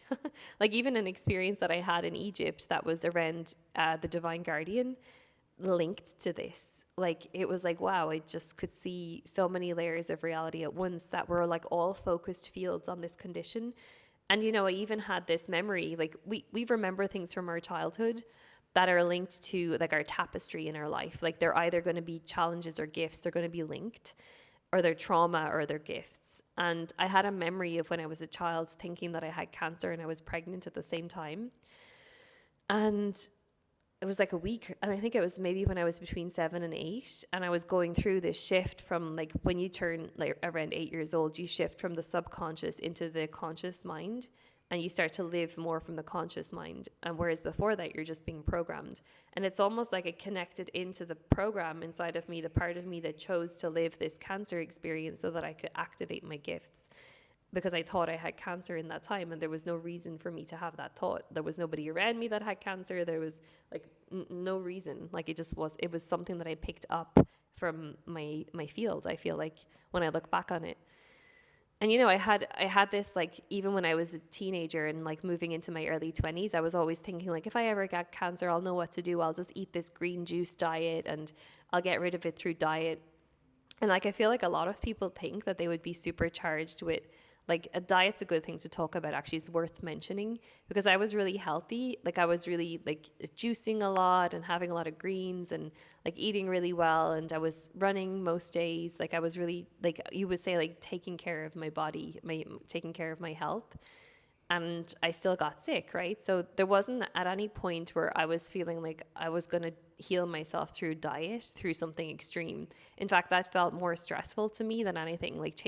Like even an experience that I had in Egypt that was around the divine guardian linked to this. Like it was like, wow, I just could see so many layers of reality at once that were like all focused fields on this condition. And you know, I even had this memory, like we remember things from our childhood that are linked to like our tapestry in our life. Like they're either going to be challenges or gifts, they're going to be linked, or they're trauma or they're gifts. And I had a memory of when I was a child thinking that I had cancer and I was pregnant at the same time. And it was like a week, and I think it was maybe when I was between 7 and 8, and I was going through this shift from like when you turn like around 8 years old, you shift from the subconscious into the conscious mind, and you start to live more from the conscious mind. And whereas before that, you're just being programmed. And it's almost like it connected into the program inside of me, the part of me that chose to live this cancer experience so that I could activate my gifts, because I thought I had cancer in that time, and there was no reason for me to have that thought. There was nobody around me that had cancer. There was like no reason. Like it was something that I picked up from my field, I feel like, when I look back on it. And you know, I had this, like, even when I was a teenager and like moving into my early 20s, I was always thinking like, if I ever get cancer, I'll know what to do. I'll just eat this green juice diet and I'll get rid of it through diet. And like I feel like a lot of people think that they would be supercharged with, like, a diet's a good thing to talk about, actually. It's worth mentioning, because I was really healthy. Like I was really like juicing a lot and having a lot of greens and like eating really well, and I was running most days. Like I was really, like, you would say, like taking care of my body, taking care of my health. And I still got sick, right? So there wasn't at any point where I was feeling like I was going to heal myself through diet, through something extreme. In fact, that felt more stressful to me than anything. Like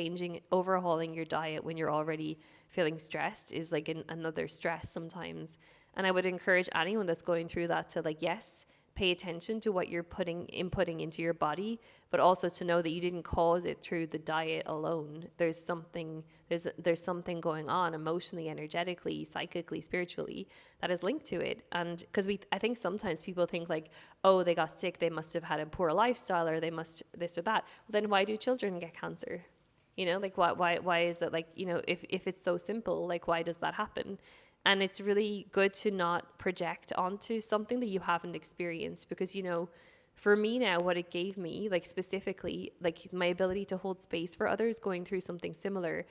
overhauling your diet when you're already feeling stressed is like another stress sometimes. And I would encourage anyone that's going through that to, like, yes, pay attention to what you're inputting into your body, but also to know that you didn't cause it through the diet alone. There's something going on emotionally, energetically, psychically, spiritually, that is linked to it. And because I think sometimes people think like, oh, they got sick, they must have had a poor lifestyle, or they must this or that. Well, then why do children get cancer? You know, like why is it, like, you know, if it's so simple, like, why does that happen? And it's really good to not project onto something that you haven't experienced, because, you know, for me now, what it gave me, like specifically, like my ability to hold space for others going through something similar,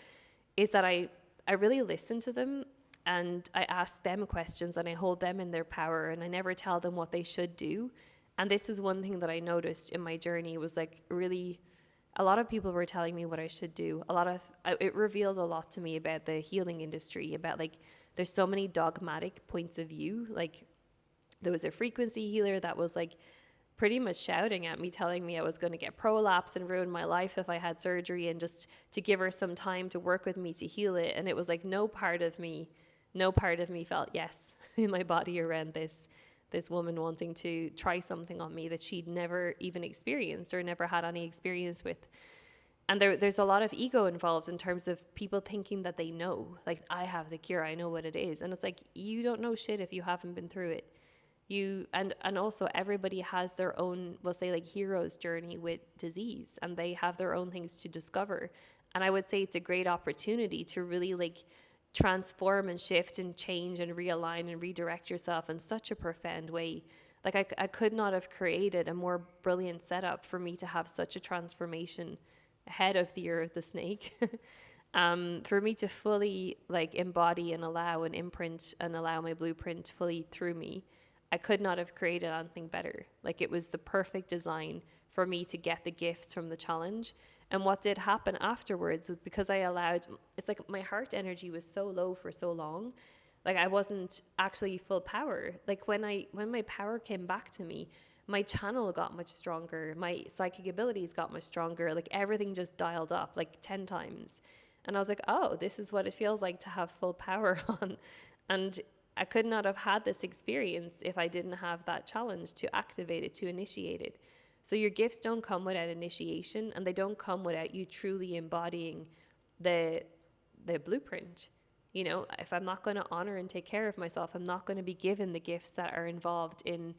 is that I really listen to them, and I ask them questions, and I hold them in their power, and I never tell them what they should do. And this is one thing that I noticed in my journey, was like, really, a lot of people were telling me what I should do. It revealed a lot to me about the healing industry, about like, there's so many dogmatic points of view. Like there was a frequency healer that was like pretty much shouting at me, telling me I was going to get prolapse and ruin my life if I had surgery, and just to give her some time to work with me to heal it. And it was like no part of me felt yes in my body around this woman wanting to try something on me that she'd never even experienced or never had any experience with. And there's a lot of ego involved in terms of people thinking that they know, like, I have the cure, I know what it is. And it's like, you don't know shit if you haven't been through it. And also everybody has their own, we'll say, like, hero's journey with disease, and they have their own things to discover. And I would say it's a great opportunity to really like transform and shift and change and realign and redirect yourself in such a profound way. Like I could not have created a more brilliant setup for me to have such a transformation ahead of the year of the snake. For me to fully like embody and allow and imprint and allow my blueprint fully through me, I could not have created anything better. Like it was the perfect design for me to get the gifts from the challenge. And what did happen afterwards was, because I allowed, it's like my heart energy was so low for so long, like I wasn't actually full power. Like when my power came back to me, my channel got much stronger, my psychic abilities got much stronger, like everything just dialed up like 10 times. And I was like, oh, this is what it feels like to have full power on. And I could not have had this experience if I didn't have that challenge to activate it, to initiate it. So your gifts don't come without initiation, and they don't come without you truly embodying the blueprint. You know, if I'm not going to honor and take care of myself, I'm not going to be given the gifts that are involved in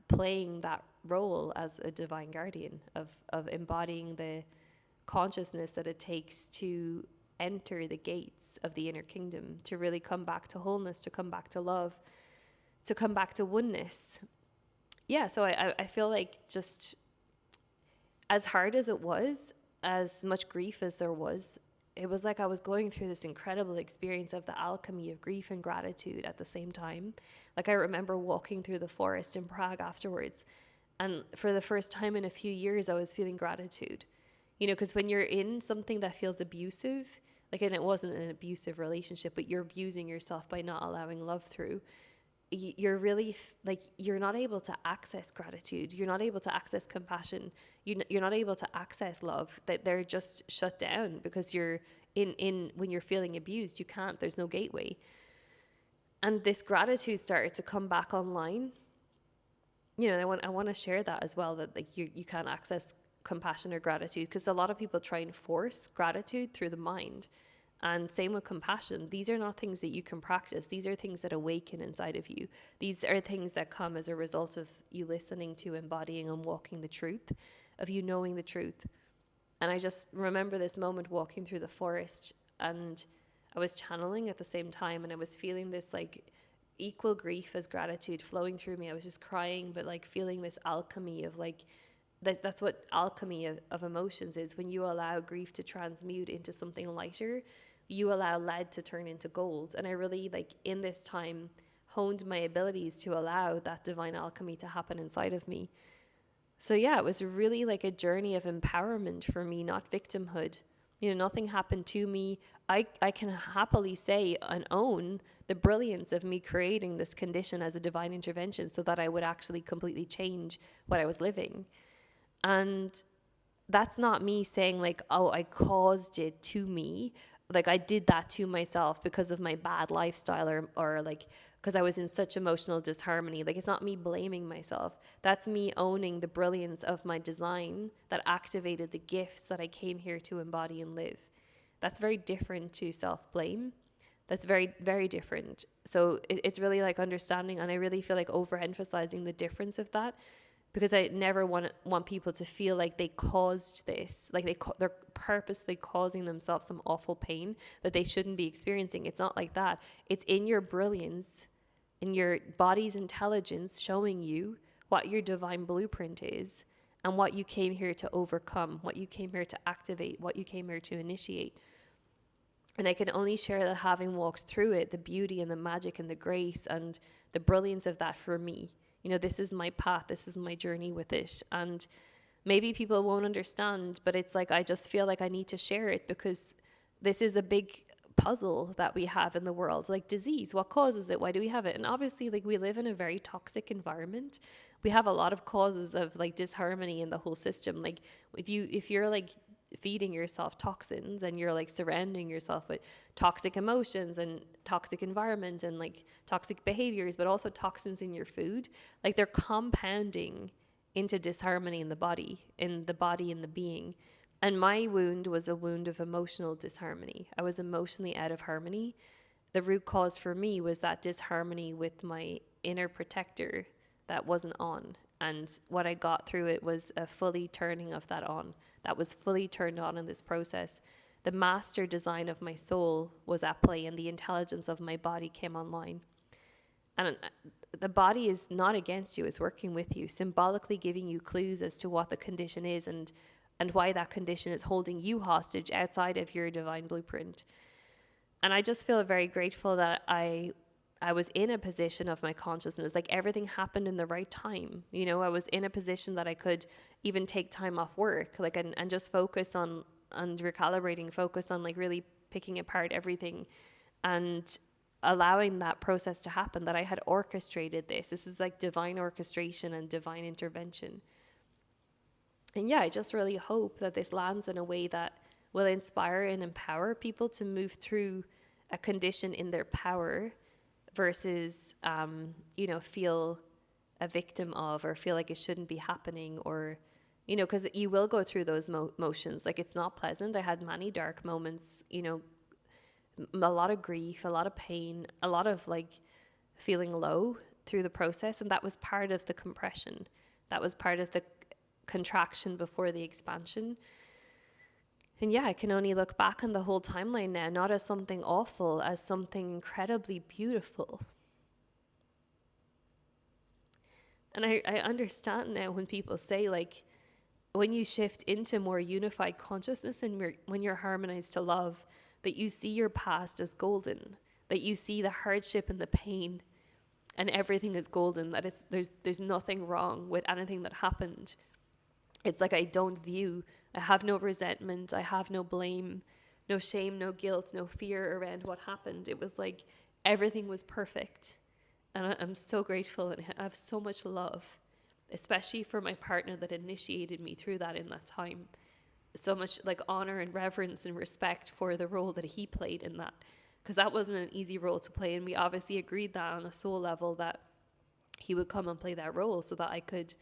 playing that role as a divine guardian, of embodying the consciousness that it takes to enter the gates of the inner kingdom, to really come back to wholeness, to come back to love, to come back to oneness. Yeah, so I feel like, just as hard as it was, as much grief as there was, it was like I was going through this incredible experience of the alchemy of grief and gratitude at the same time. Like I remember walking through the forest in Prague afterwards, and for the first time in a few years, I was feeling gratitude. You know, because when you're in something that feels abusive, like, and it wasn't an abusive relationship, but you're abusing yourself by not allowing love through, you're really like, you're not able to access gratitude. You're not able to access compassion. You're not able to access love. That they're just shut down because you're in when you're feeling abused, you can't, there's no gateway. And this gratitude started to come back online. You know, and I want to share that as well, that like you can't access compassion or gratitude, because a lot of people try and force gratitude through the mind. And same with compassion. These are not things that you can practice. These are things that awaken inside of you. These are things that come as a result of you listening to, embodying, and walking the truth, of you knowing the truth. And I just remember this moment walking through the forest, and I was channeling at the same time, and I was feeling this like equal grief as gratitude flowing through me. I was just crying, but like feeling this alchemy of like, that's what alchemy of emotions is. When you allow grief to transmute into something lighter, you allow lead to turn into gold. And I really, like, in this time, honed my abilities to allow that divine alchemy to happen inside of me. So yeah, it was really like a journey of empowerment for me, not victimhood. You know, nothing happened to me. I can happily say and own the brilliance of me creating this condition as a divine intervention so that I would actually completely change what I was living. And that's not me saying like, oh, I caused it to me. Like I did that to myself because of my bad lifestyle, or like because I was in such emotional disharmony. Like it's not me blaming myself. That's me owning the brilliance of my design that activated the gifts that I came here to embody and live. That's very different to self-blame. That's very, very different. So it's really like understanding, and I really feel like overemphasizing the difference of that, because I never want people to feel like they caused this, like they're purposely causing themselves some awful pain that they shouldn't be experiencing. It's not like that. It's in your brilliance, in your body's intelligence, showing you what your divine blueprint is and what you came here to overcome, what you came here to activate, what you came here to initiate. And I can only share that, having walked through it, the beauty and the magic and the grace and the brilliance of that for me. You know, this is my path, this is my journey with it. And maybe people won't understand, but it's like, I just feel like I need to share it, because this is a big puzzle that we have in the world. Like disease, what causes it? Why do we have it? And obviously, like, we live in a very toxic environment. We have a lot of causes of like disharmony in the whole system. Like if you're like feeding yourself toxins, and you're like surrounding yourself with toxic emotions and toxic environment and like toxic behaviors, but also toxins in your food, like they're compounding into disharmony in the body and the being. And my wound was a wound of emotional disharmony. I was emotionally out of harmony. The root cause for me was that disharmony with my inner protector that wasn't on. And what I got through it was a fully turning of that on. That was fully turned on in this process. The master design of my soul was at play, and the intelligence of my body came online. And the body is not against you, it's working with you, symbolically giving you clues as to what the condition is, and why that condition is holding you hostage outside of your divine blueprint. And I just feel very grateful that I I was in a position of my consciousness, like everything happened in the right time. You know, I was in a position that I could even take time off work, like, and just focus on recalibrating, focus on like really picking apart everything and allowing that process to happen, that I had orchestrated this. This is like divine orchestration and divine intervention. And yeah, I just really hope that this lands in a way that will inspire and empower people to move through a condition in their power versus, feel a victim of, or feel like it shouldn't be happening, or, because you will go through those motions. Like, it's not pleasant. I had many dark moments, a lot of grief, a lot of pain, a lot of like feeling low through the process. And that was part of the compression. That was part of the contraction before the expansion. And yeah, I can only look back on the whole timeline now, not as something awful, as something incredibly beautiful. And I understand now when people say, like, when you shift into more unified consciousness and when you're harmonized to love, that you see your past as golden, that you see the hardship and the pain and everything is golden, that there's nothing wrong with anything that happened. It's like I have no resentment, I have no blame, no shame, no guilt, no fear around what happened. It was like everything was perfect. And I'm so grateful, and I have so much love, especially for my partner that initiated me through that in that time. So much like honor and reverence and respect for the role that he played in that, because that wasn't an easy role to play. And we obviously agreed that on a soul level, that he would come and play that role so that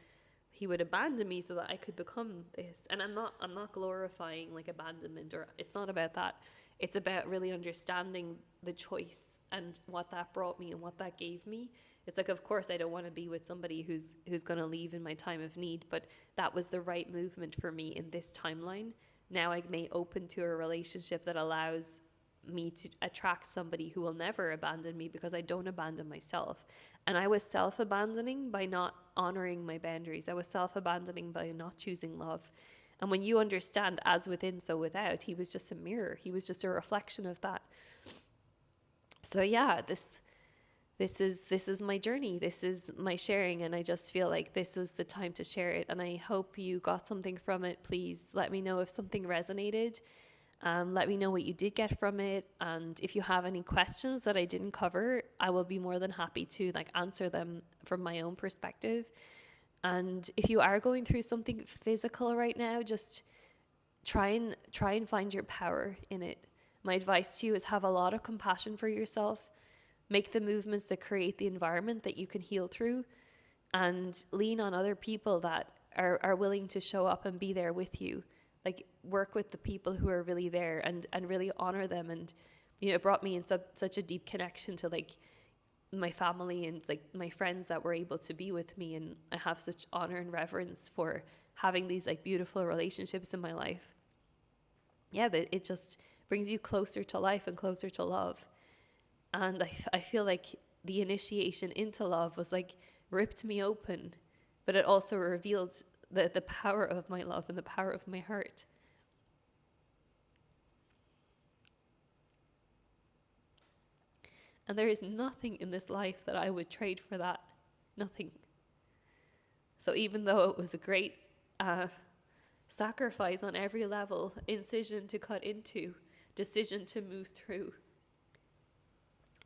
he would abandon me so that I could become this. And I'm not glorifying like abandonment, or it's not about that. It's about really understanding the choice and what that brought me and what that gave me. It's like, of course, I don't want to be with somebody who's going to leave in my time of need, but that was the right movement for me in this timeline. Now I may open to a relationship that allows me to attract somebody who will never abandon me, because I don't abandon myself. And I was self-abandoning by not honoring my boundaries. I was self-abandoning by not choosing love. And when you understand as within, so without, he was just a mirror. He was just a reflection of that. So yeah, this is my journey. This is my sharing. And I just feel like this was the time to share it. And I hope you got something from it. Please let me know if something resonated. Let me know what you did get from it. And if you have any questions that I didn't cover, I will be more than happy to answer them from my own perspective. And if you are going through something physical right now, just try and find your power in it. My advice to you is have a lot of compassion for yourself. Make the movements that create the environment that you can heal through, and lean on other people that are willing to show up and be there with you. Like, work with the people who are really there and really honor them. And, it brought me in such a deep connection to my family and my friends that were able to be with me. And I have such honor and reverence for having these beautiful relationships in my life. Yeah, it just brings you closer to life and closer to love. And I feel like the initiation into love was ripped me open, but it also revealed the power of my love and the power of my heart. And there is nothing in this life that I would trade for that. Nothing. So even though it was a great sacrifice on every level, incision to cut into, decision to move through,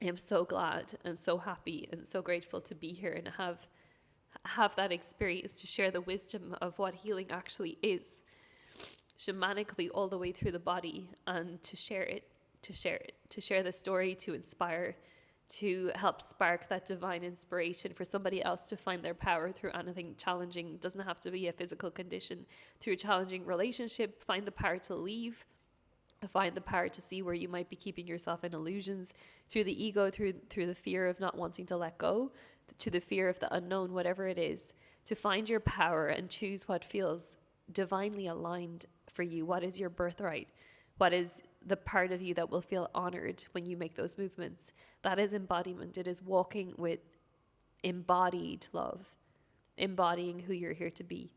I am so glad and so happy and so grateful to be here and have that experience to share the wisdom of what healing actually is, shamanically all the way through the body, and to share the story, to inspire, to help spark that divine inspiration for somebody else to find their power through anything challenging. It doesn't have to be a physical condition. Through a challenging relationship, find the power to leave. Find the power to see where you might be keeping yourself in illusions, through the ego, through the fear of not wanting to let go, to the fear of the unknown, whatever it is, to find your power and choose what feels divinely aligned for you. What is your birthright? What is the part of you that will feel honored when you make those movements? That is embodiment. It is walking with embodied love, embodying who you're here to be.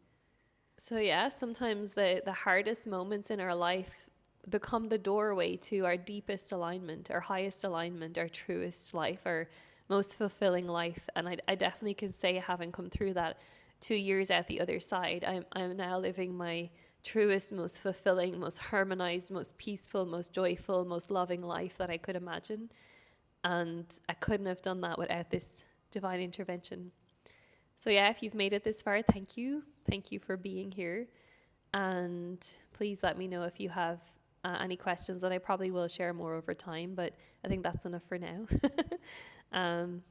So yeah, sometimes the hardest moments in our life become the doorway to our deepest alignment, our highest alignment, our truest life, our most fulfilling life. And I definitely can say, having come through that 2 years out the other side, I'm now living my truest, most fulfilling, most harmonized, most peaceful, most joyful, most loving life that I could imagine. And I couldn't have done that without this divine intervention. So yeah, if you've made it this far, thank you. Thank you for being here. And please let me know if you have any questions, and I probably will share more over time, but I think that's enough for now.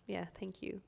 Yeah, thank you.